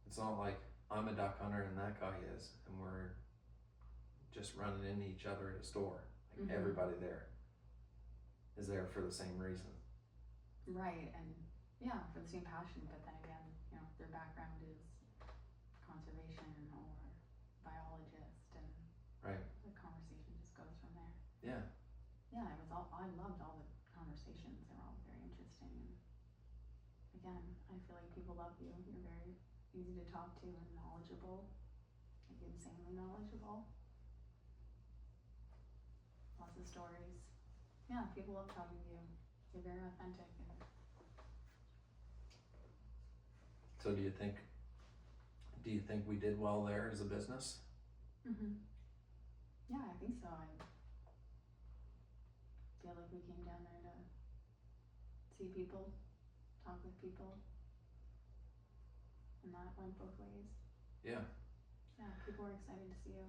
it's not like I'm a duck hunter and that guy is, and we're just running into each other at a store. Like everybody there is there for the same reason. Right, and yeah, for the same passion, but then again, you know, their background is conservation or biologist, and right, the conversation just goes from there. Yeah. Yeah, I loved all the conversations. They're all very interesting, and again, I feel like people love you. You're very easy to talk to and knowledgeable, like insanely knowledgeable. Lots of stories. Yeah, people love talking to you. You're very authentic. And so do you think we did well there as a business? Yeah, I think so. I feel like we came down there to see people, talk with people, and that went both ways. Yeah. Yeah, people were excited to see you.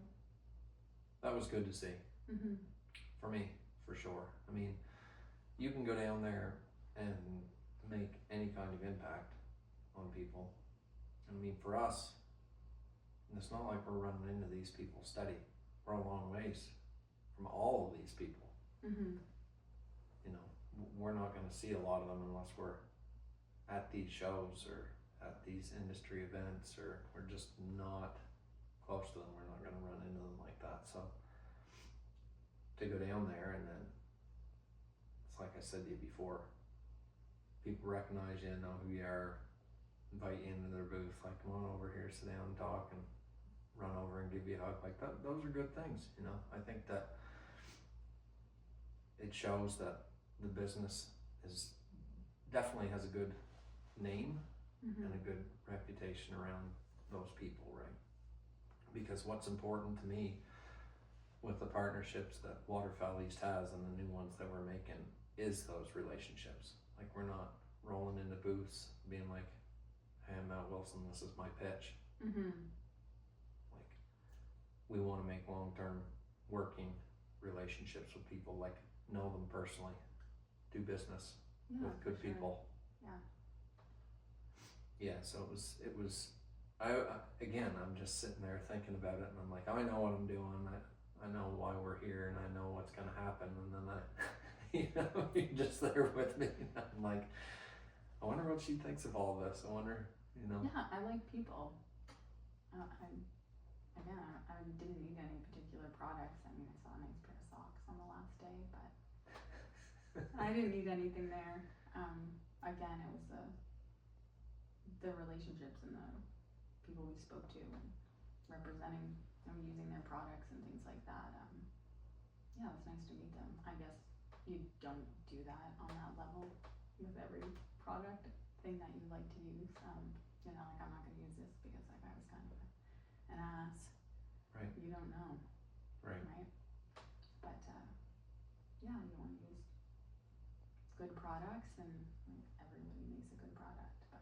That was good to see. For me, for sure. I mean, you can go down there and make any kind of impact on people. I mean, for us, and it's not like we're running into these people steady. We're a long ways from all of these people. You know, we're not going to see a lot of them unless we're at these shows or at these industry events, or we're just not close to them. We're not going to run into them like that. So to go down there, and then it's like I said to you before, people recognize you, know who you are, invite you into their booth, like, come on over here, sit down and talk, and run over and give you a hug. Like that, those are good things, you know. I think that it shows that the business is definitely has a good name and a good reputation around those people, right? Because what's important to me with the partnerships that Waterfowl East has and the new ones that we're making is those relationships. Like, we're not rolling into booths being like, hey, I'm Matt Wilson, this is my pitch. Like, we want to make long-term working relationships with people, like know them personally, do business with good people. Yeah, so it was again, I'm just sitting there thinking about it, and I'm like, I know what I'm doing, I know why we're here, and I know what's gonna happen, and then you're just there with me, and I'm like, I wonder what she thinks of all this. I wonder, you know. Yeah, I like people. I didn't need any particular products. I mean, I saw a nice pair of socks on the last day, but I didn't need anything there. Again, it was the relationships and the people we spoke to and representing them, using their products and things like that. Yeah, it was nice to meet them. I guess you don't do that on that level with every product thing that you like to use. You know, like, I'm not going to use this because that guy was kind of an ass. Right. You don't know. Right. But yeah, you want to use good products, and like, everybody makes a good product. But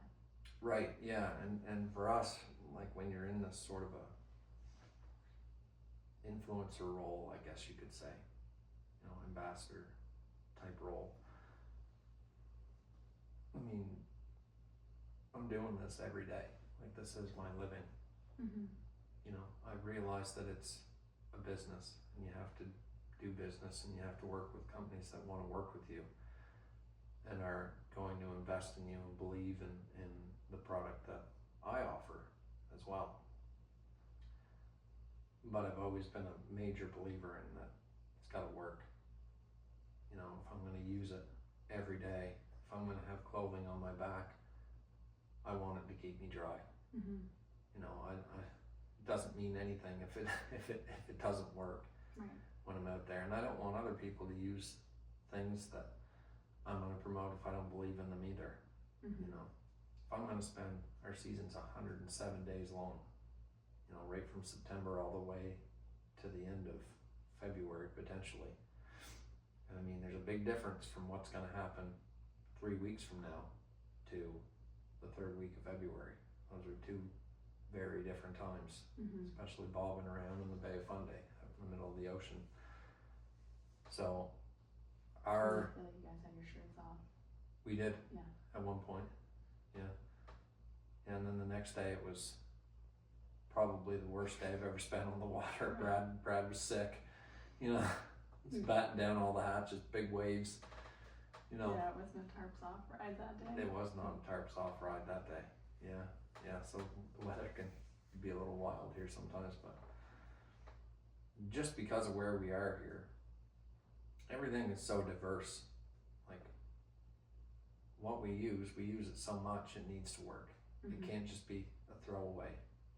right, yeah, and for us, like, when you're in this sort of a influencer role, I guess you could say, you know, ambassador type role. I mean, I'm doing this every day. Like, this is my living. You know, I realize that it's a business, and you have to do business, and you have to work with companies that want to work with you and are going to invest in you and believe in the product that I offer as well. But I've always been a major believer in that it's got to work. You know, if I'm going to use it every day, if I'm going to have clothing on my back, I want it to keep me dry. You know, doesn't mean anything if it doesn't work Right. when I'm out there. And I don't want other people to use things that I'm going to promote if I don't believe in them either. Mm-hmm. You know, if I'm going to spend, our season's 107 days long, you know, right from September all the way to the end of February potentially. And I mean, there's a big difference from what's going to happen 3 weeks from now to the third week of February. Those are two very different times, Mm-hmm. especially bobbing around in the Bay of Fundy, out in the middle of the ocean. So I feel like you guys had your shirts off. we did, Yeah. at one point, yeah. And then the next day it was probably the worst day I've ever spent on the water. Right. Brad was sick, you know, he's batting down all the hatches, big waves, you know. Yeah, it wasn't a tarps off ride that day. It was not a tarps off ride that day. Yeah, so the weather can be a little wild here sometimes, but just because of where we are here, everything is so diverse. Like, what we use it so much it needs to work. Mm-hmm. It can't just be a throwaway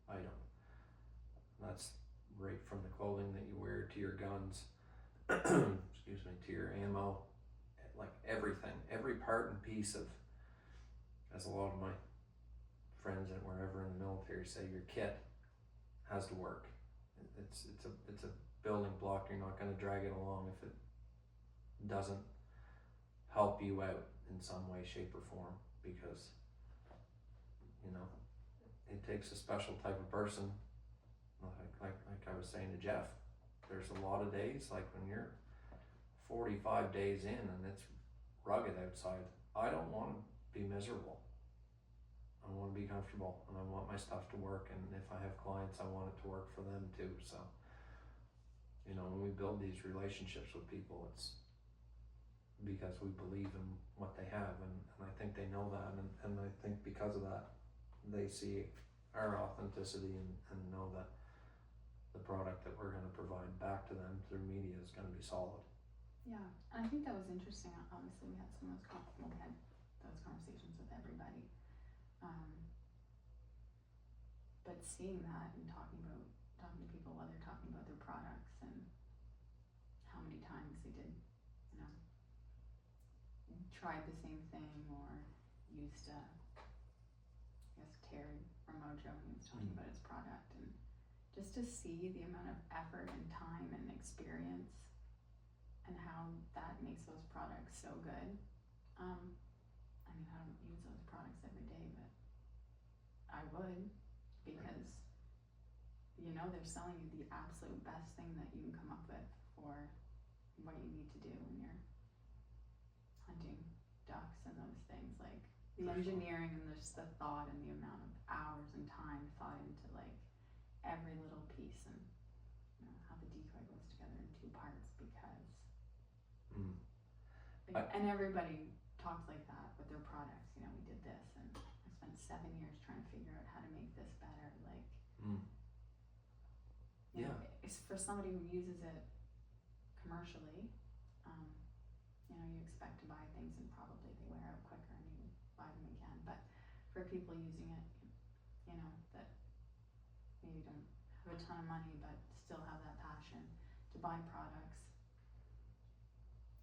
item. And that's right from the clothing that you wear to your guns, excuse me, to your ammo, like everything, every part and piece of, as a lot of my friends and wherever in the military say, your kit has to work. It's a building block. You're not going to drag it along if it doesn't help you out in some way, shape, or form, because, you know, it takes a special type of person. Like I was saying to Jeff, there's a lot of days, like when you're 45 days in and it's rugged outside, I don't want to be miserable. I want to be comfortable, and I want my stuff to work, and if I have clients, I want it to work for them too. So, you know, when we build these relationships with people, it's because we believe in what they have, and I think they know that, and I think because of that, they see our authenticity and know that the product that we're going to provide back to them through media is going to be solid. Yeah, and I think that was interesting. Obviously, we had some of those we had those conversations with everybody, but seeing that and talking to people while they're talking about their products and how many times they did, you know, tried the same thing or used Terry from Mojo when he was talking about his product, and just to see the amount of effort and time and experience and how that makes those products so good. I mean, I don't use those products every day, but I would, because you know they're selling you the absolute best thing that you can come up with for what you need to do when you're hunting ducks and those things. Like the engineering and just the thought and the amount of hours and time thought into like every little piece, and you know how the decoy goes together in two parts, because and everybody talks like that with their products. You know, we did this, and I spent 7 years trying to figure out how to make this better. Like, you know, it's for somebody who uses it commercially. You know, you expect to buy things and probably they wear out quicker and you buy them again. But for people using it, you know, that maybe don't have a ton of money but still have that passion to buy products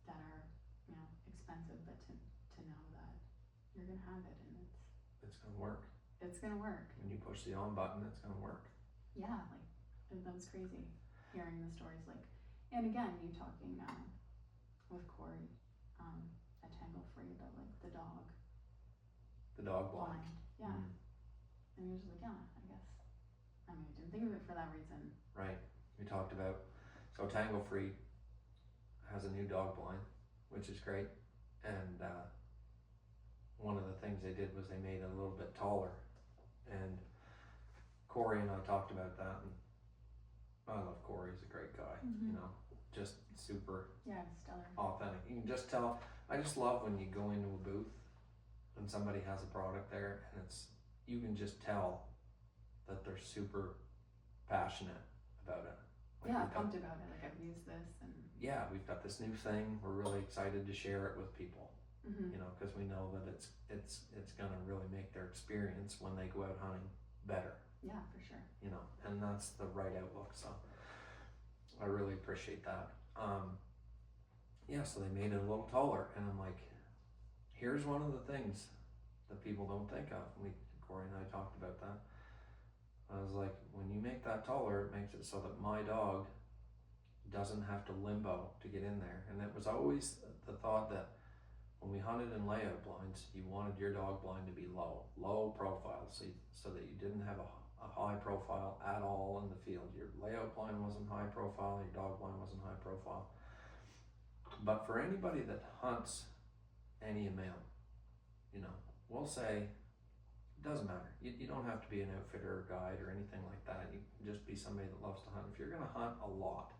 that are, you know, expensive, but to know that you're gonna have it and it's gonna work. It's gonna work. When you push the on button, it's gonna work. Yeah, like that was crazy hearing the stories. Like, and again, you talking with Corey at Tangle Free about like the dog blind. Yeah, and he was like, yeah, I guess. I mean, I didn't think of it for that reason. Right. We talked about, so Tangle Free has a new dog blind, which is great, and one of the things they did was they made it a little bit taller, and Corey and I talked about that, and I love Corey. He's a great guy, you know, just super stellar, authentic. You can just tell. I just love when you go into a booth and somebody has a product there, and you can just tell that they're super passionate about it. Like pumped about it. Like, I've used this, and yeah, we've got this new thing. We're really excited to share it with people. You know, because we know that it's gonna really make their experience when they go out hunting better. Yeah, for sure. You know, and that's the right outlook. So I really appreciate that. Yeah, so they made it a little taller, and I'm like, here's one of the things that people don't think of. Corey and I talked about that. I was like, when you make that taller, it makes it so that my dog doesn't have to limbo to get in there. And it was always the thought that when we hunted in layout blinds, you wanted your dog blind to be low profile, so that you didn't have a high profile at all in the field. Your layout blind wasn't high profile, your dog blind wasn't high profile. But for anybody that hunts any amount, we'll say, it doesn't matter. You don't have to be an outfitter or guide or anything like that. You can just be somebody that loves to hunt. If you're gonna hunt a lot,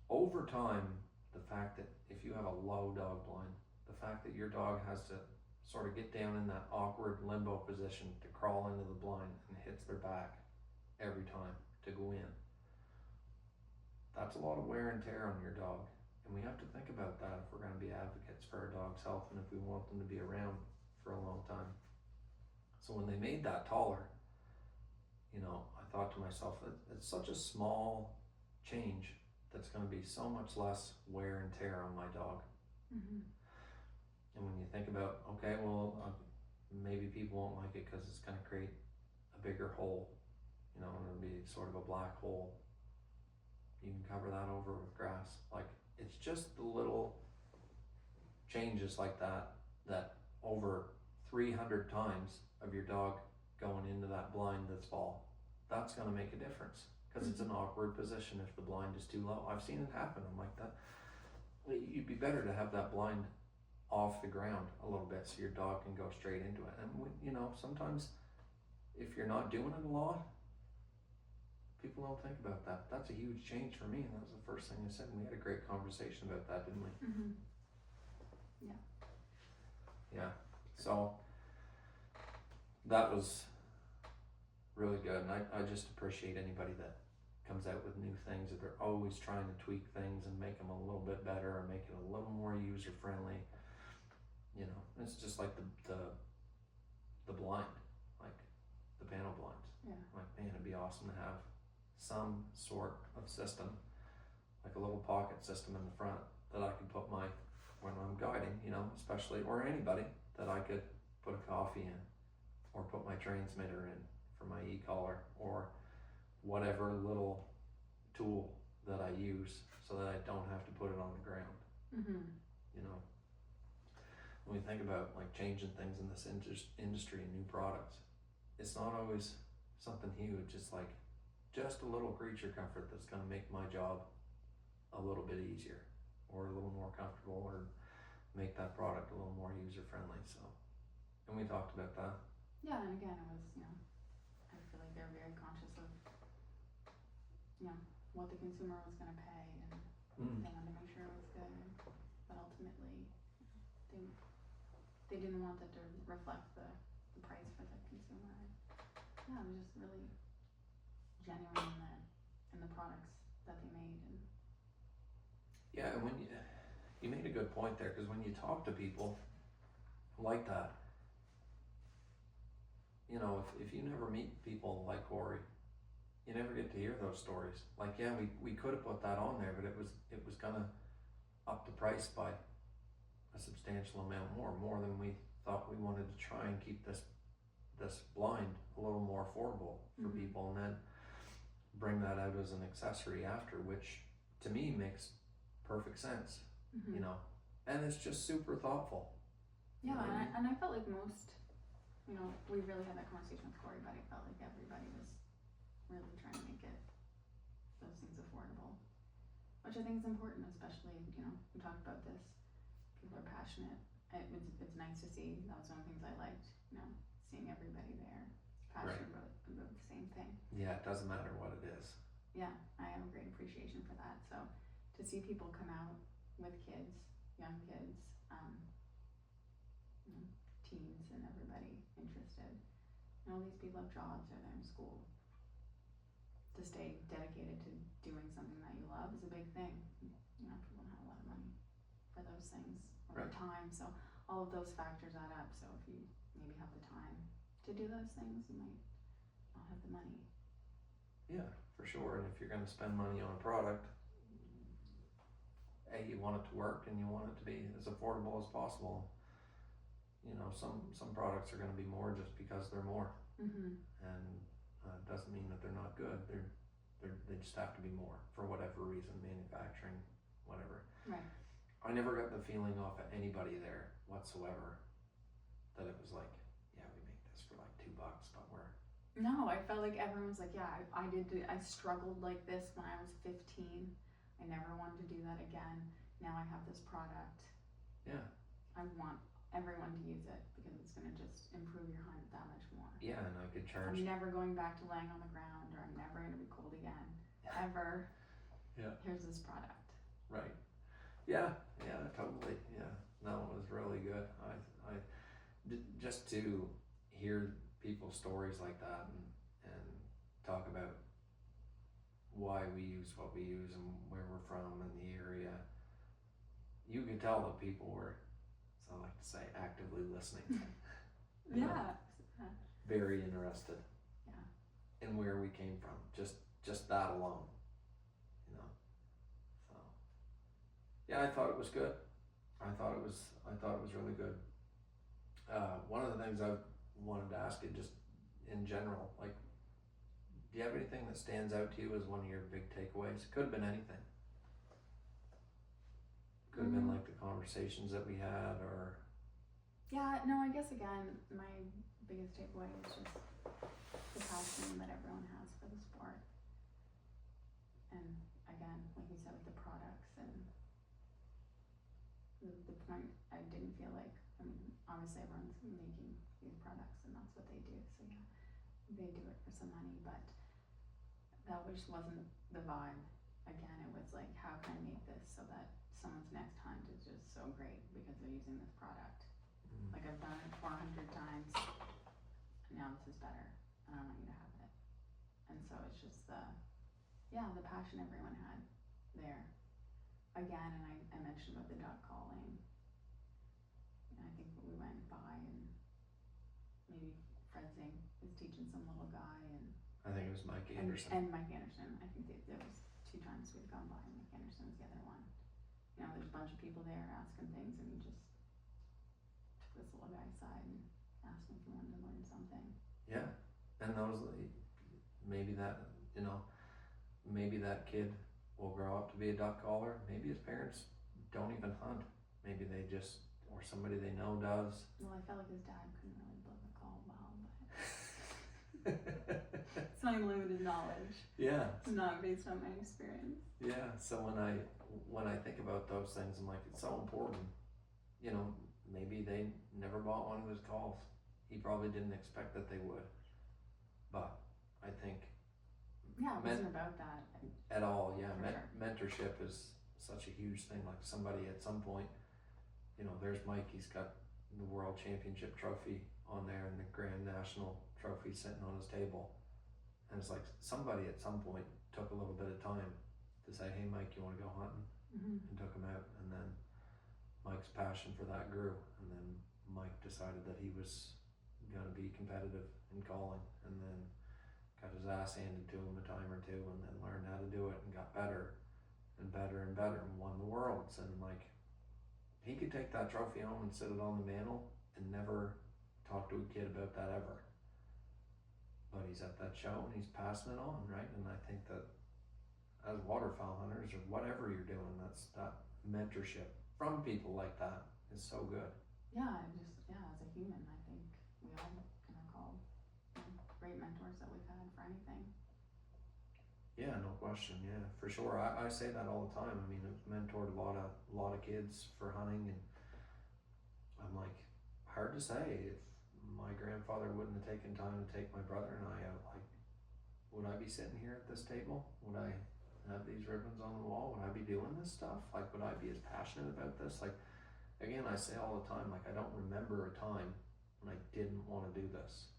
over time, the fact that if you have a low dog blind, the fact that your dog has to sort of get down in that awkward limbo position to crawl into the blind and hits their back every time to go in, that's a lot of wear and tear on your dog. And we have to think about that if we're going to be advocates for our dog's health and if we want them to be around for a long time. So when they made that taller, I thought to myself, it's such a small change that's going to be so much less wear and tear on my dog. Mm-hmm. And when you think about, okay, well, maybe people won't like it because it's going to create a bigger hole, and it'll be sort of a black hole. You can cover that over with grass. Like, it's just the little changes like that over 300 times of your dog going into that blind this fall, that's going to make a difference, because it's an awkward position if the blind is too low. I've seen it happen. I'm like, that you'd be better to have that blind off the ground a little bit so your dog can go straight into it. And sometimes if you're not doing it a lot, people don't think about that. That's a huge change for me, and that was the first thing I said, and we had a great conversation about that, didn't we? Mm-hmm. Yeah, so that was really good, and I just appreciate anybody that comes out with new things, that they're always trying to tweak things and make them a little bit better or make it a little more user friendly. It's just like the blind, like the panel blinds. Yeah. Like, man, it'd be awesome to have some sort of system, like a little pocket system in the front that I could put when I'm guiding, especially, or anybody, that I could put a coffee in or put my transmitter in for my e-collar or whatever little tool that I use, so that I don't have to put it on the ground. Mm-hmm. When we think about like changing things in this industry and new products, it's not always something huge. It's like just a little creature comfort that's going to make my job a little bit easier or a little more comfortable, or make that product a little more user friendly. So, and we talked about that. Yeah, and again, it was, I feel like they're very conscious of, what the consumer was going to pay, and they wanted to make sure it was good, but ultimately they didn't want it to reflect the price for the consumer. Yeah, it was just really genuine in the products that they made. And yeah, and when you made a good point there, because when you talk to people like that, if you never meet people like Corey, you never get to hear those stories. Like, yeah, we could have put that on there, but it was gonna up the price by a substantial amount more than we thought. We wanted to try and keep this blind a little more affordable for people, and then bring that out as an accessory after, which to me makes perfect sense. And it's just super thoughtful. Yeah, and I felt like most, we really had that conversation with Corey, but I felt like everybody was really trying to make those things affordable, which I think is important, especially, we talked about this, people are passionate. It's nice to see. That was one of the things I liked, seeing everybody there passionate about the same thing. Yeah, it doesn't matter what it is. Yeah, I have a great appreciation for that. So to see people come out with kids, young kids, teens, and everybody interested, and all these people have jobs or they're in school, to stay dedicated to doing something that you love is a big thing. People don't have a lot of money for those things, or time, so all of those factors add up. So if you maybe have the time to do those things, you might not have the money. Yeah, for sure. And if you're going to spend money on a product, you want it to work and you want it to be as affordable as possible. You know, some products are going to be more just because they're more, Mm-hmm. and it doesn't mean that they're not good. They just have to be more for whatever reason, manufacturing, whatever. Right. I never got the feeling off of anybody there whatsoever that it was like, yeah, we make this for like $2, but we're. No, I felt like everyone was like, yeah, I struggled like this when I was 15. I never wanted to do that again. Now I have this product. Yeah. I want everyone to use it because it's going to just improve your hunt that much more. Yeah, and I could charge. I'm never going back to laying on the ground, or I'm never going to be cold again, ever. Yeah. Here's this product. Right. Yeah, totally. Yeah. No, it was really good. Just to hear people's stories like that and talk about why we use what we use and where we're from and the area, you could tell that people were, as I like to say, actively listening. Yeah. Very interested. Yeah. In where we came from. Just that alone. You know. So yeah, I thought it was good. I thought it was really good. One of the things I wanted to ask you, just in general, like, do you have anything that stands out to you as one of your big takeaways? It could have been anything. Could have been like the conversations that we had, or. Yeah, no, I guess again, my biggest takeaway is just the passion that everyone has for the sport. And again, like you said, with the products and the point, I didn't feel like, I mean, obviously everyone's making these products and that's what they do. So yeah, they do it for some money, but that just wasn't the vibe. Again, it was like, how can I make this so that someone's next hunt is just so great because they're using this product. Like, I've done it 400 times, and now this is better, and I want you to have it. And so it's just the passion everyone had there. Again, and I mentioned about the duck calling. And I think we went by, and maybe Fred Zink was teaching some little guy, and I think it was Mike Anderson. And Mike Anderson. I think there was 2 times we've gone by, and Mike Anderson was the other one. You know, there's a bunch of people there asking things, and we just took this little guy aside and asked him if he wanted to learn something. Yeah, and those, maybe that, you know, maybe that kid will grow up to be a duck caller. Maybe his parents don't even hunt. Maybe they just, or somebody they know does. Well, I felt like his dad couldn't really blow the call well, but it's my limited knowledge. Yeah. It's not based on my experience. Yeah, so when I think about those things, I'm like, it's so important. You know, maybe they never bought one of his calls. He probably didn't expect that they would. But I think. Yeah, it wasn't about that. At all, yeah. Sure. Mentorship is such a huge thing. Like, somebody at some point, you know, there's Mike, he's got the World Championship trophy on there and the Grand National trophy sitting on his table. And it's like somebody at some point took a little bit of time to say, hey Mike, you want to go hunting? And took him out, and then Mike's passion for that grew, and then Mike decided that he was going to be competitive in calling, and then got his ass handed to him a time or two, and then learned how to do it and got better and better and better and won the worlds. And like, he could take that trophy home and sit it on the mantle and never talk to a kid about that ever. But he's at that show and he's passing it on, right? And I think that as waterfowl hunters or whatever you're doing, that's that mentorship from people like that is so good. Yeah, as a human, I think we all can recall great mentors that we've had for anything. Yeah, no question. Yeah, for sure. I say that all the time. I mean, I've mentored a lot of kids for hunting, and I'm like, hard to say if my grandfather wouldn't have taken time to take my brother and I out. Like, would I be sitting here at this table? Would I have these ribbons on the wall? Would I be doing this stuff? Like, would I be as passionate about this? Like, again, I say all the time, like, I don't remember a time when I didn't want to do this,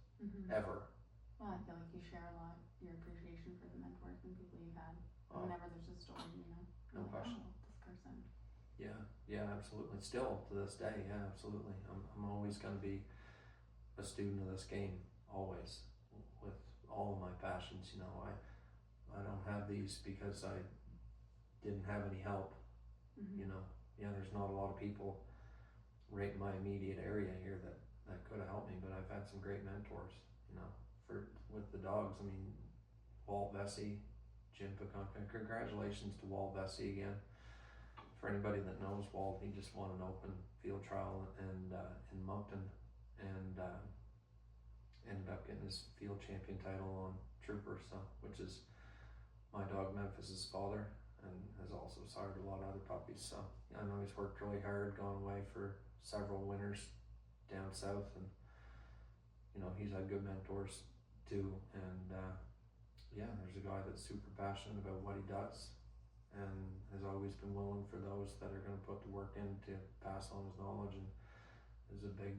ever. Well, I feel like you share a lot, your appreciation for the mentors and people you've had. Whenever there's a story, you know, no like, question. oh, this person. Yeah, absolutely. Still to this day, yeah, absolutely. I'm always going to be a student of this game, always, with all of my passions. You know, I don't have these because I didn't have any help, Mm-hmm. you know. Yeah, there's not a lot of people right in my immediate area here that could have helped me, but I've had some great mentors, you know, with the dogs. I mean, Walt Vesey, Jim Peconka. Congratulations to Walt Vesey again. For anybody that knows Walt, he just won an open field trial and in Moncton, and ended up getting his field champion title on Trooper, so which is my dog Memphis's father, and has also sired a lot of other puppies. So I know he's worked really hard, gone away for several winters down south, and you know he's had good mentors too. And yeah, there's a guy that's super passionate about what he does, and has always been willing for those that are going to put the work in to pass on his knowledge, and is a big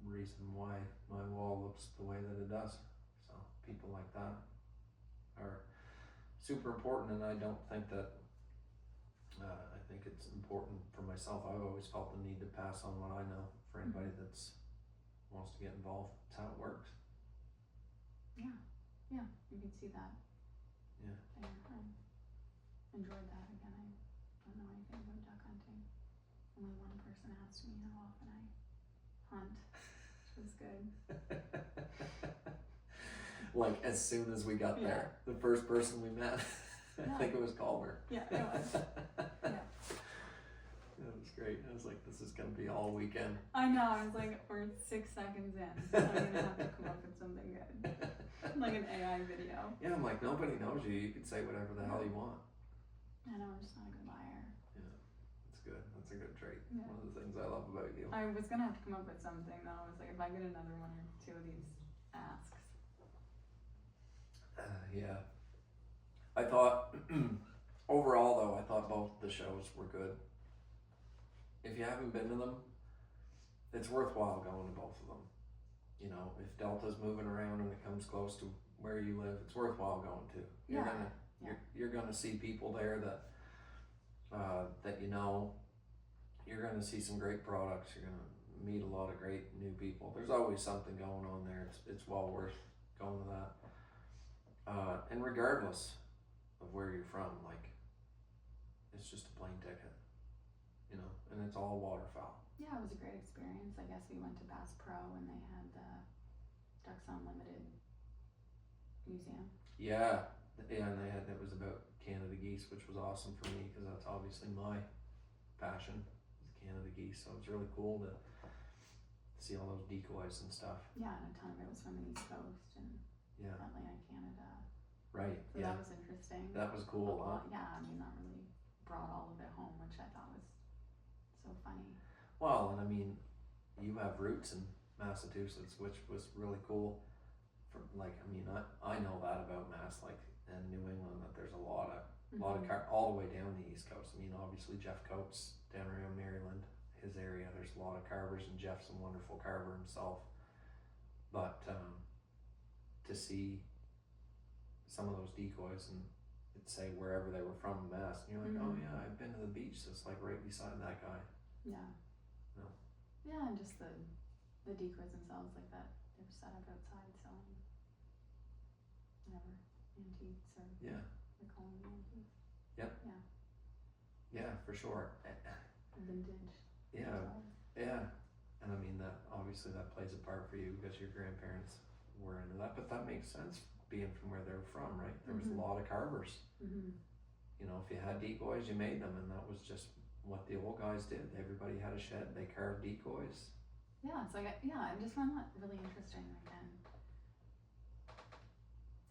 reason why my wall looks the way that it does. So people like that are super important, and I don't think that I think it's important for myself. I've always felt the need to pass on what I know for anybody that's wants to get involved. That's how it works. Yeah, you can see that. Yeah. I enjoyed that. Again, I don't know anything about duck hunting. Only one person asked me how often I hunt, which was good. Like as soon as we got there, the first person we met, I think it was Calmer. Yeah, it was. Yeah. That was great. I was like, this is gonna be all weekend. I know. I was like, we're 6 seconds in. I'm gonna have to come up with something good, like an AI video. Yeah, I'm like, nobody knows you. You can say whatever the hell you want. I know. I'm just not a good liar. Yeah, that's good. That's a good trait. Yeah. One of the things I love about you. I was gonna have to come up with something though. I was like, if I get another one or two of these asks. Yeah. I thought, overall though, I thought both the shows were good. If you haven't been to them, it's worthwhile going to both of them. You know, if Delta's moving around and it comes close to where you live, it's worthwhile going to. You're gonna see people there that you know. You're gonna see some great products. You're gonna meet a lot of great new people. There's always something going on there. It's well worth going to that. And regardless of where you're from, like, it's just a plane ticket, you know, and it's all waterfowl. Yeah, it was a great experience. I guess we went to Bass Pro and they had the Ducks Unlimited museum. Yeah, and it was about Canada geese, which was awesome for me because that's obviously my passion, is Canada geese. So it's really cool to see all those decoys and stuff. Yeah, and a ton of it was from the East Coast and Atlantic Canada. Right. So that was interesting. That was cool. Yeah, I mean that really brought all of it home, which I thought was so funny. Well, and I mean, you have roots in Massachusetts, which was really cool. I know that about Mass, like, and New England, that there's a lot of all the way down the East Coast. I mean, obviously Jeff Coates down around Maryland, his area, there's a lot of carvers, and Jeff's a wonderful carver himself. But to see some of those decoys and it'd say wherever they were from in Mass, and you're like, oh yeah, I've been to the beach that's like right beside that guy. Yeah. No. Yeah, and just the decoys themselves, like that, they were set up outside selling whatever, antiques or they're calling them antiques. Yep. Yeah. Yeah, for sure. Vintage. Yeah. Yeah. And I mean that obviously that plays a part for you because your grandparents were into that, but that makes sense being from where they're from, right? There was a lot of carvers. You know, if you had decoys, you made them, and that was just what the old guys did. Everybody had a shed, they carved decoys. Yeah, it's like, I just found that really interesting. Again,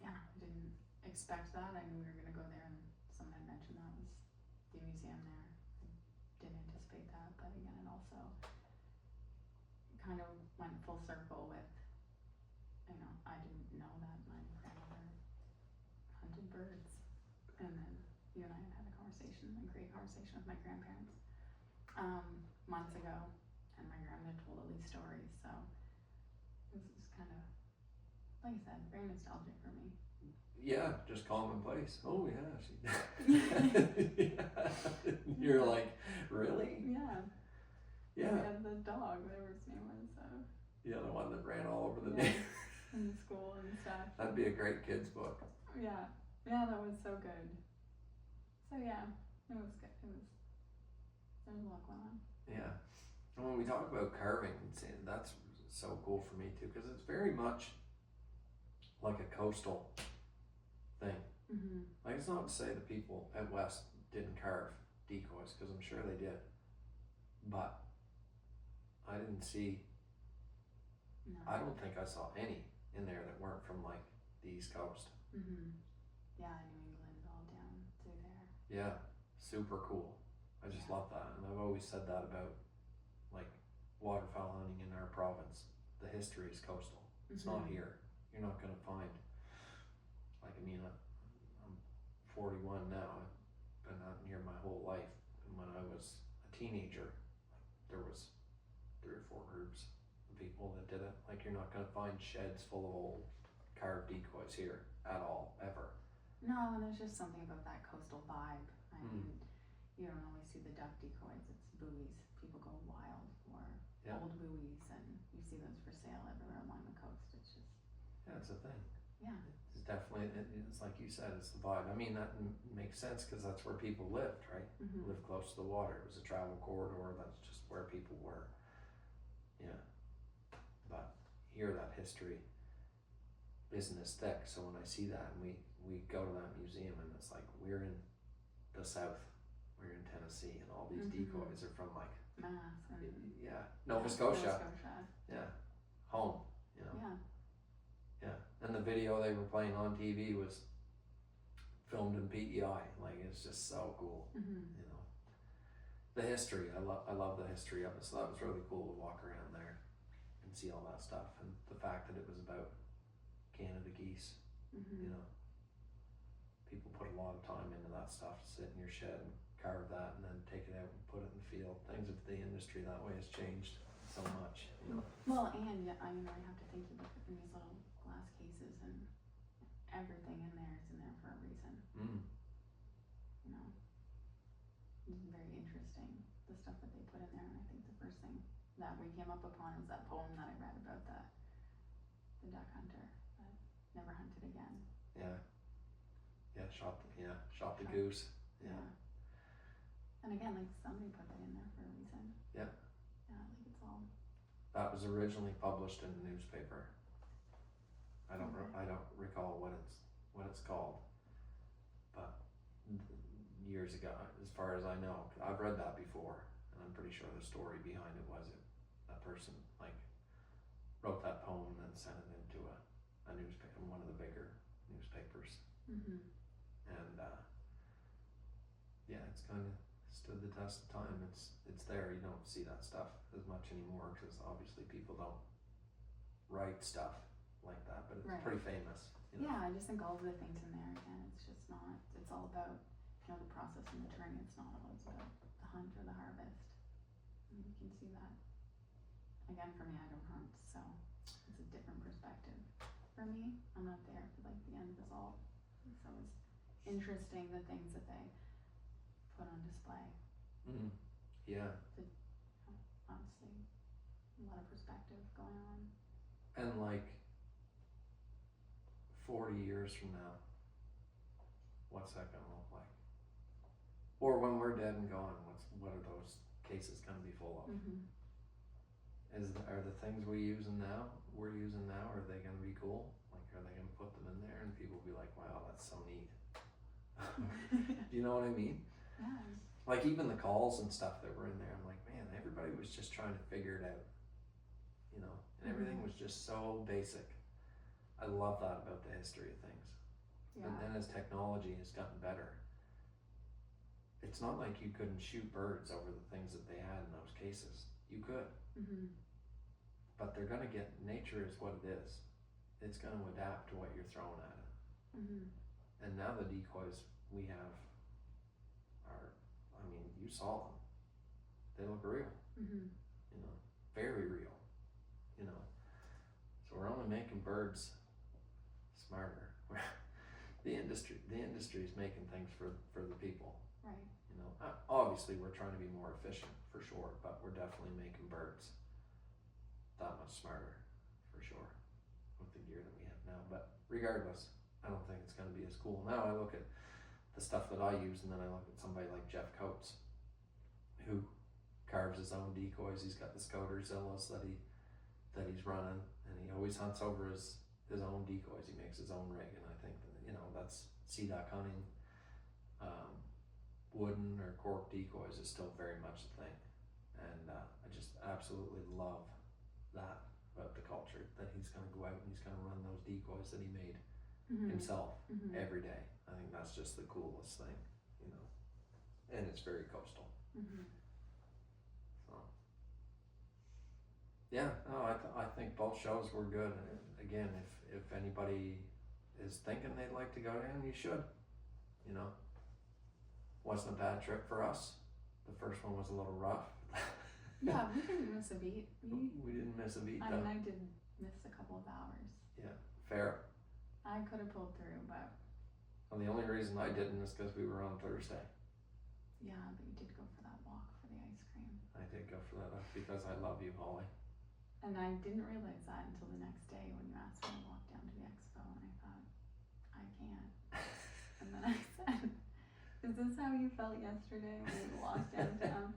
I didn't expect that. I knew we were going to go there, and someone had mentioned that was the museum there. I didn't anticipate that, but again, it also kind of went full circle with, you know, I didn't know that my grandmother hunted birds, and then you and I had a great conversation with my grandparents months ago, and my grandmother told all these stories, so this is kind of, like I said, very nostalgic for me. Yeah, just commonplace. Oh yeah, You're like, really? Yeah. Yeah. We had the dog, whatever his name was. Yeah, the one that ran all over the name. In the school and stuff. That'd be a great kid's book. Yeah, Yeah, that was so good. So yeah, it was good. There was a lot going on. Yeah. And when we talk about carving, that's so cool for me too, because it's very much like a coastal thing. Mm-hmm. Like, it's not to say the people at West didn't carve decoys, because I'm sure they did, but I didn't see. No. I don't think I saw any in there that weren't from like the East Coast. Mm-hmm. Yeah, New England, all down through there. Yeah, super cool. I just love that, and I've always said that about like waterfowl hunting in our province. The history is coastal. It's not here. You're not going to find, like, I mean, I'm 41 now. I've been hunting here my whole life, and when I was a teenager, there was 3 or 4 groups of people that did it. Like, you're not going to find sheds full of old carved decoys here at all, ever. No, and there's just something about that coastal vibe. I mean, you don't always see the duck decoys, it's buoys. People go wild for old buoys, and you see those for sale everywhere along the coast. It's just... Yeah, it's a thing. Yeah. It's definitely, it's like you said, it's the vibe. I mean, that makes sense, because that's where people lived, right? Mm-hmm. Lived close to the water. It was a travel corridor. That's just where people were. Yeah. But here, that history isn't as thick. So when I see that, and we go to that museum, and it's like, we're in the South, we're in Tennessee, and all these decoys are from like Mass. Nova Scotia. Yeah, home. You know. Yeah. Yeah, and the video they were playing on TV was filmed in PEI. Like, it's just so cool. You know, the history. I love the history of it. So that was really cool to walk around there and see all that stuff, and the fact that it was about Canada geese. You know, people put a lot of time into that stuff. Sit in your shed and carve that, and then take it out and put it in the field. Things of the industry that way has changed so much. You know. Well, and I mean, I have to think you look at these little glass cases, and everything in there is in there for a reason. You know, it's very interesting, the stuff that they put in there. And I think the first thing that we came up upon is that poem that I read about the duck hunter that never hunted again. Shot the goose. Yeah. And again, like, somebody put that in there for a reason. Yeah. Yeah, like, it's all... That was originally published in the newspaper. I don't recall what it's called, but years ago, as far as I know, I've read that before, and I'm pretty sure the story behind it was that person like wrote that poem and then sent it into a newspaper, one of the bigger newspapers. And it's kind of stood the test of time. It's there. You don't see that stuff as much anymore, because obviously people don't write stuff like that, but it's pretty famous. You know? Yeah, I just think all of the things in there, again, it's just not, it's all about, you know, the process and the turning. It's not always about the hunt or the harvest. And you can see that. Again, for me, I don't hunt, so it's a different perspective. For me, I'm not there for like the end result. So it's interesting the things that they put on display. Yeah. Honestly, a lot of perspective going on. And like 40 years from now, what's that gonna look like? Or when we're dead and gone, what are those cases gonna be full of? Are the things we're using now, are they gonna be cool? Like, are they gonna put them in there and people be like, wow, that's so neat? Do you know what I mean? Yeah. Like, even the calls and stuff that were in there, I'm like, man, everybody was just trying to figure it out, you know, and everything was just so basic. I love that about the history of things. And then as technology has gotten better, it's not like you couldn't shoot birds over the things that they had in those cases. You could. But they're gonna get, nature is what it is. It's gonna adapt to what you're throwing at it. And now the decoys we have are, I mean, you saw them. They look real. You know, very real. You know, so we're only making birds smarter. The industry is making things for the people. Right. You know, obviously we're trying to be more efficient for sure, but we're definitely making birds that much smarter for sure with the gear that we have now. But regardless, I don't think it's going to be as cool. Now I look at the stuff that I use, and then I look at somebody like Jeff Coates, who carves his own decoys. He's got the Scoter Zillas that he's running, and he always hunts over his own decoys. He makes his own rig, and I think that, you know, that's sea-duck hunting. Wooden or cork decoys is still very much a thing, and I just absolutely love that about the culture, that he's going to go out and he's going to run those decoys that he made himself every day. I think that's just the coolest thing, you know, and it's very coastal. So yeah, no, I think both shows were good. And again, if anybody is thinking they'd like to go down, you should, you know. Wasn't a bad trip for us. The first one was a little rough. Yeah, we didn't miss a beat. We didn't miss a beat, I though. mean, I did miss a couple of hours. Yeah, fair. I could have pulled through, but... Well, the only reason I didn't is because we were on Thursday. Yeah, but you did go for that walk for the ice cream. I did go for that because I love you, Holly. And I didn't realize that until the next day when you asked me to walk down to the expo, and I thought, I can't. And then I said... Is this how you felt yesterday when you walked downtown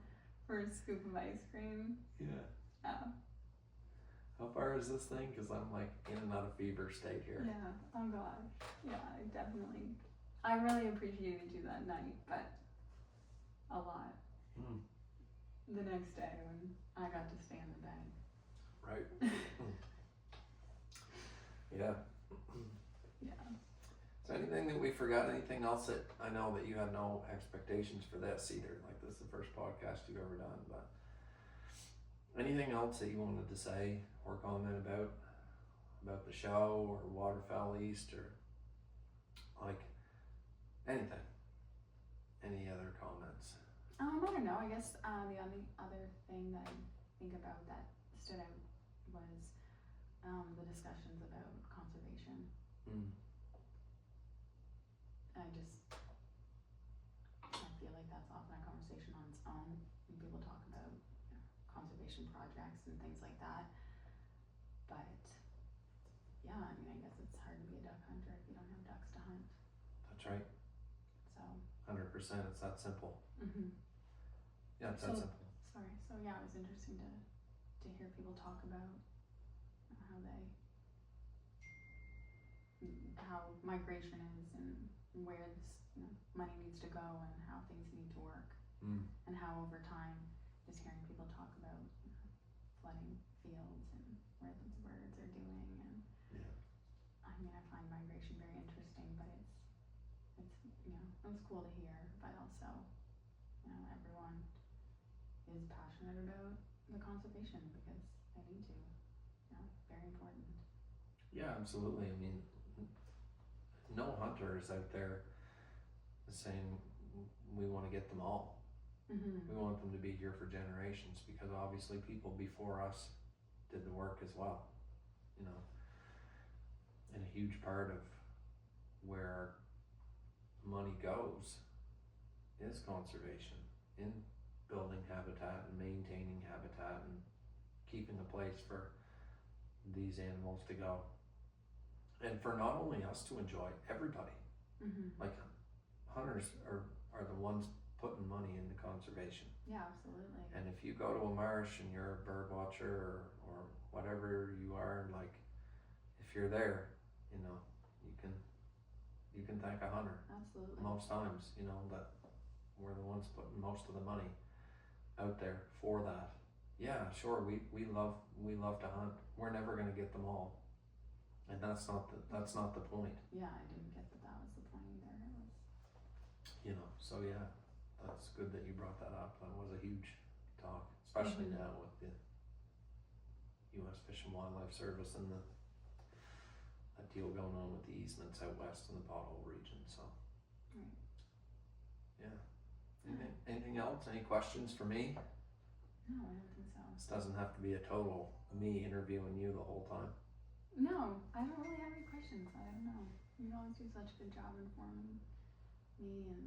for a scoop of ice cream? Yeah. Oh. How far is this thing? Because I'm like in and out of fever state here. Yeah. Oh gosh. Yeah, I really appreciated you that night, but a lot. The next day when I got to stay in the bed. Right. Yeah. Yeah. So anything that we forgot, anything else that, I know that you had no expectations for this either, like this is the first podcast you've ever done, but anything else that you wanted to say or comment about the show or Waterfowl East, or like anything, any other comments? I don't know, I guess the only other thing that I think about that stood out was the discussions about conservation. I feel like that's often a conversation on its own when people talk about, you know, conservation projects and things like that. But yeah, I mean, I guess it's hard to be a duck hunter if you don't have ducks to hunt. That's right. So 100%, it's that simple. Yeah, it's that simple. Sorry. So yeah, it was interesting to hear people talk about how migration is and where this, you know, money needs to go and how things need to work, and how over time just hearing people talk about, you know, flooding fields and where the birds are doing, and I mean, I find migration very interesting, but it's you know, it's cool to hear, but also, you know, everyone is passionate about the conservation because they need to, you know, very important. Yeah, absolutely. I mean, no hunter is out there saying we want to get them all. We want them to be here for generations, because obviously people before us did the work as well, you know, and a huge part of where money goes is conservation, in building habitat and maintaining habitat and keeping a place for these animals to go. And for not only us to enjoy, everybody. Like hunters are the ones putting money into conservation. Yeah, absolutely. And if you go to a marsh and you're a bird watcher or whatever you are, like if you're there, you know, you can thank a hunter. Absolutely. Most times, you know, that we're the ones putting most of the money out there for that. Yeah, sure, we love to hunt. We're never gonna get them all. And that's not the point. Yeah, I didn't get that was the point either. It was, you know, so yeah, that's good that you brought that up. That was a huge talk, especially now with the U.S. Fish and Wildlife Service and that deal going on with the easements out west in the pothole region. So, yeah. Anything else? Any questions for me? No, I don't think so. This doesn't have to be a total me interviewing you the whole time. No, I don't really have any questions. I don't know. You always do such a good job informing me and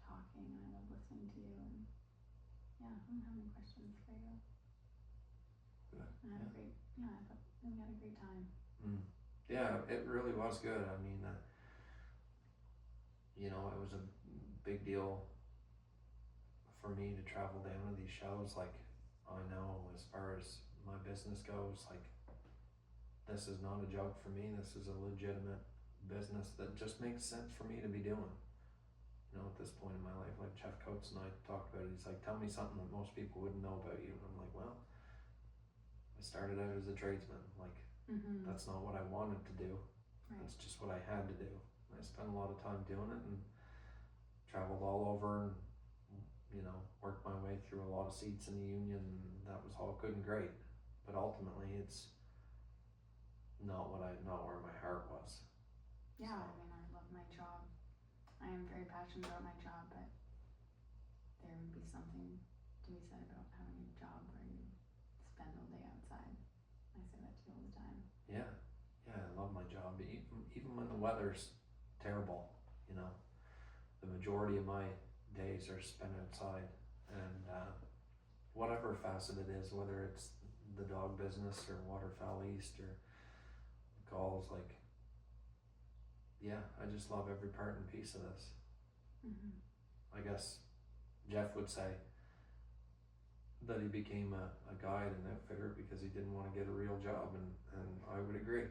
talking, and I love listening to you. And yeah, I don't have any questions for you. Good. I thought we had a great time. Yeah, it really was good. I mean, you know, it was a big deal for me to travel down to these shows. Like, I know as far as my business goes, like, this is not a joke for me. This is a legitimate business that just makes sense for me to be doing. You know, at this point in my life, like Jeff Coates and I talked about it, he's like, tell me something that most people wouldn't know about you. And I'm like, well, I started out as a tradesman. Like, that's not what I wanted to do. Right. That's just what I had to do. I spent a lot of time doing it and traveled all over and, you know, worked my way through a lot of seats in the union, and that was all good and great. But ultimately, it's not where my heart was. Yeah, I mean, I love my job. I am very passionate about my job, but there would be something to be said about having a job where you spend all day outside. I say that to you all the time. Yeah, I love my job. Even when the weather's terrible, you know, the majority of my days are spent outside, and whatever facet it is, whether it's the dog business or Waterfowl East or calls, like, yeah, I just love every part and piece of this. I guess Jeff would say that he became a guide and outfitter because he didn't want to get a real job, and I would agree.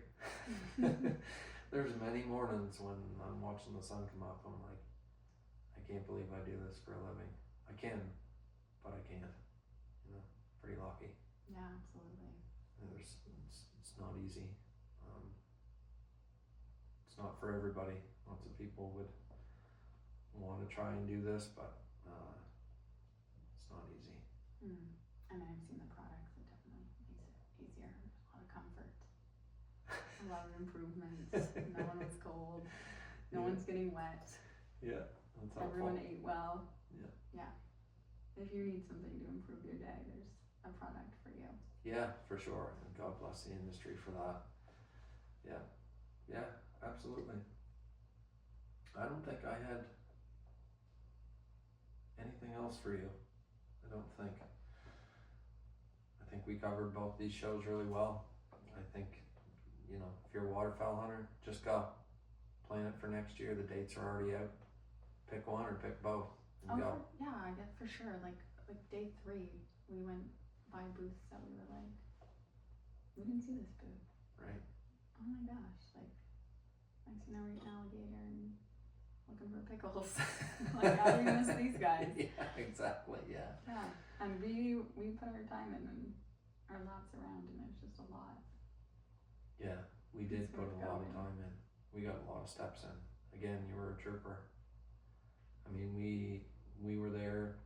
There's many mornings when I'm watching the sun come up, I'm like, I can't believe I do this for a living. I can, but I can't. You know, pretty lucky. Yeah, absolutely. It's not easy. It's not for everybody. Lots of people would want to try and do this, but it's not easy. I mean, I've seen the products. It definitely makes it easier. There's a lot of comfort, a lot of improvements. No one was cold. No one's getting wet. Yeah, that's helpful. Everyone ate well. Yeah. If you need something to improve your day, there's a product for you. Yeah, for sure. And God bless the industry for that. Yeah, absolutely. I don't think I had anything else for you. I don't think. I think we covered both these shows really well. I think, you know, if you're a waterfowl hunter, just go. Plan it for next year. The dates are already out. Pick one or pick both and go. Yeah, I guess for sure. Like day 3, we went by booths that we were like, we didn't see this booth. Right. Oh my gosh, like, next thing you know, we're eating alligator and looking for pickles. Like, how do we miss these guys? Yeah, exactly, yeah. Yeah, and we put our time in and our laps around, and it was just a lot. Yeah, we did put a lot of time in. We got a lot of steps in. Again, you were a trooper. I mean, we were there.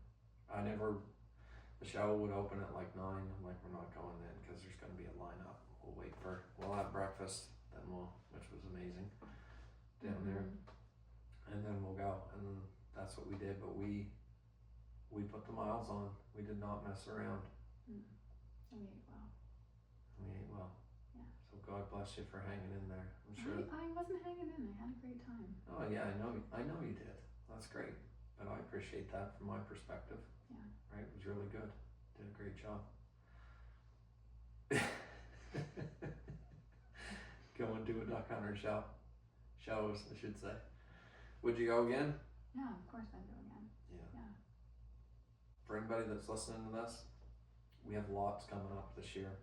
The show would open at like 9. I'm like, we're not going in because there's going to be a lineup. We'll have breakfast, which was amazing down there, and then we'll go. And that's what we did. But we put the miles on. We did not mess around. And we ate well. Yeah. So God bless you for hanging in there. I'm sure. I wasn't hanging in. I had a great time. Oh yeah, I know you did. That's great. But I appreciate that from my perspective. Yeah. Right? It was really good. Did a great job. Go and do a duck hunter shows, I should say. Would you go again? Yeah, of course I'd go again. Yeah. For anybody that's listening to this, we have lots coming up this year.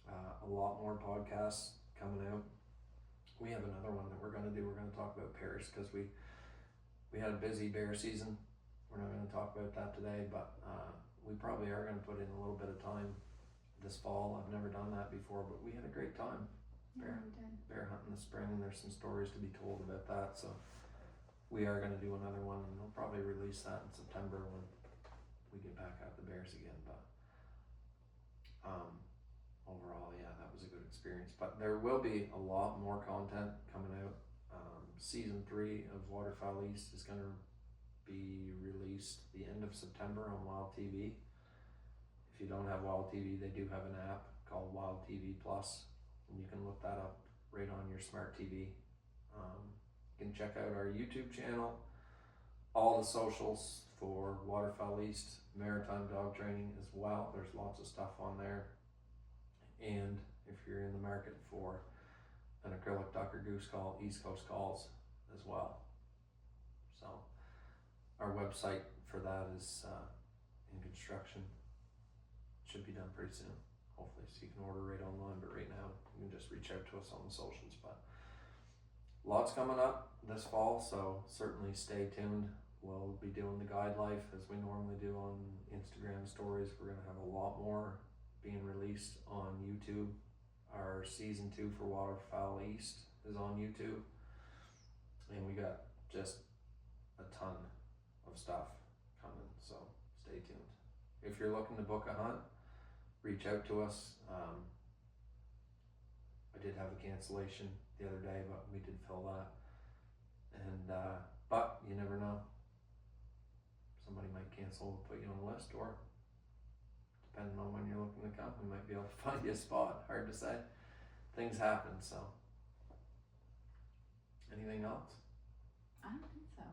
A lot more podcasts coming out. We have another one that we're going to do. We're going to talk about bears because we had a busy bear season. We're not going to talk about that today, but we probably are going to put in a little bit of time this fall. I've never done that before, but we had a great time. Yeah, we did. Bear hunting in the spring, and there's some stories to be told about that. So we are going to do another one, and we'll probably release that in September when we get back out the bears again. But overall, yeah, that was a good experience. But there will be a lot more content coming out. Season 3 of Waterfowl East is going to be released the end of September on Wild TV. If you don't have Wild TV, they do have an app called Wild TV Plus, and you can look that up right on your smart TV. You can check out our YouTube channel, all the socials for Waterfowl East, Maritime Dog Training as well. There's lots of stuff on there. And if you're in the market for an acrylic duck or goose call, East Coast calls as well. our website for that is in construction. Should be done pretty soon, hopefully, so you can order right online, but right now you can just reach out to us on the socials. But lots coming up this fall, so certainly stay tuned. We'll be doing the guide life as we normally do on Instagram stories. We're going to have a lot more being released on YouTube. Our season 2 for Waterfowl East is on YouTube, and we got just a ton of stuff coming, so stay tuned. If you're looking to book a hunt, reach out to us. I did have a cancellation the other day, but we did fill that, and but you never know, somebody might cancel, put you on the list, or depending on when you're looking to come, we might be able to find you a spot. Hard to say, things happen. So anything else? I don't think so.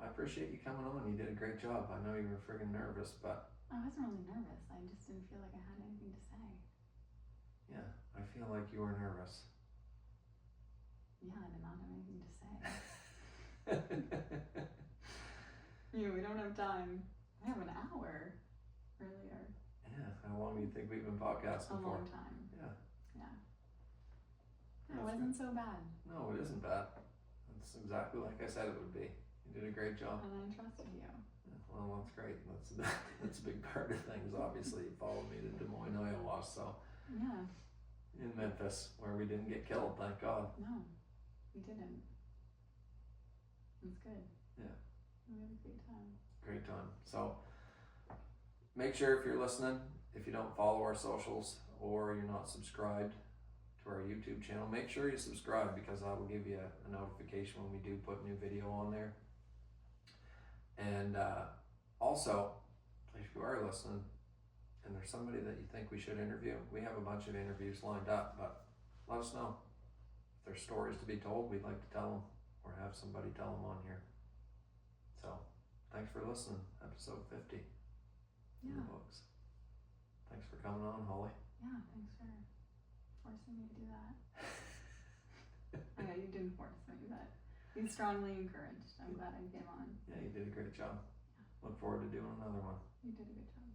I appreciate you coming on. You did a great job. I know you were friggin' nervous, but I wasn't really nervous. I just didn't feel like I had anything to say. yeah, I feel like you were nervous. Yeah, I did not have anything to say. We don't have time. We have an hour earlier. Yeah, how long do you think we've been podcasting A for? long time. Yeah. Yeah. It wasn't so bad. No, it isn't bad. It's exactly like I said it would be. You did a great job. And I trusted you. Yeah, well, that's great. That's a big part of things. Obviously, you followed me to Des Moines, Iowa, so Yeah. in Memphis, where we didn't get killed, thank God. No, we didn't. It's good. Yeah. We had a great time. Great time. So make sure if you're listening, if you don't follow our socials or you're not subscribed to our YouTube channel, make sure you subscribe, because that will give you a notification when we do put new video on there. And also, if you are listening and there's somebody that you think we should interview, we have a bunch of interviews lined up, but let us know. If there's stories to be told, we'd like to tell them, or have somebody tell them on here. So thanks for listening. Episode 50 in the books. Thanks for coming on, Holly. Yeah, thanks for forcing me to do that. I know you didn't force me, but you strongly encouraged. I'm glad I came on. Yeah, you did a great job. Yeah. Look forward to doing another one. You did a good job.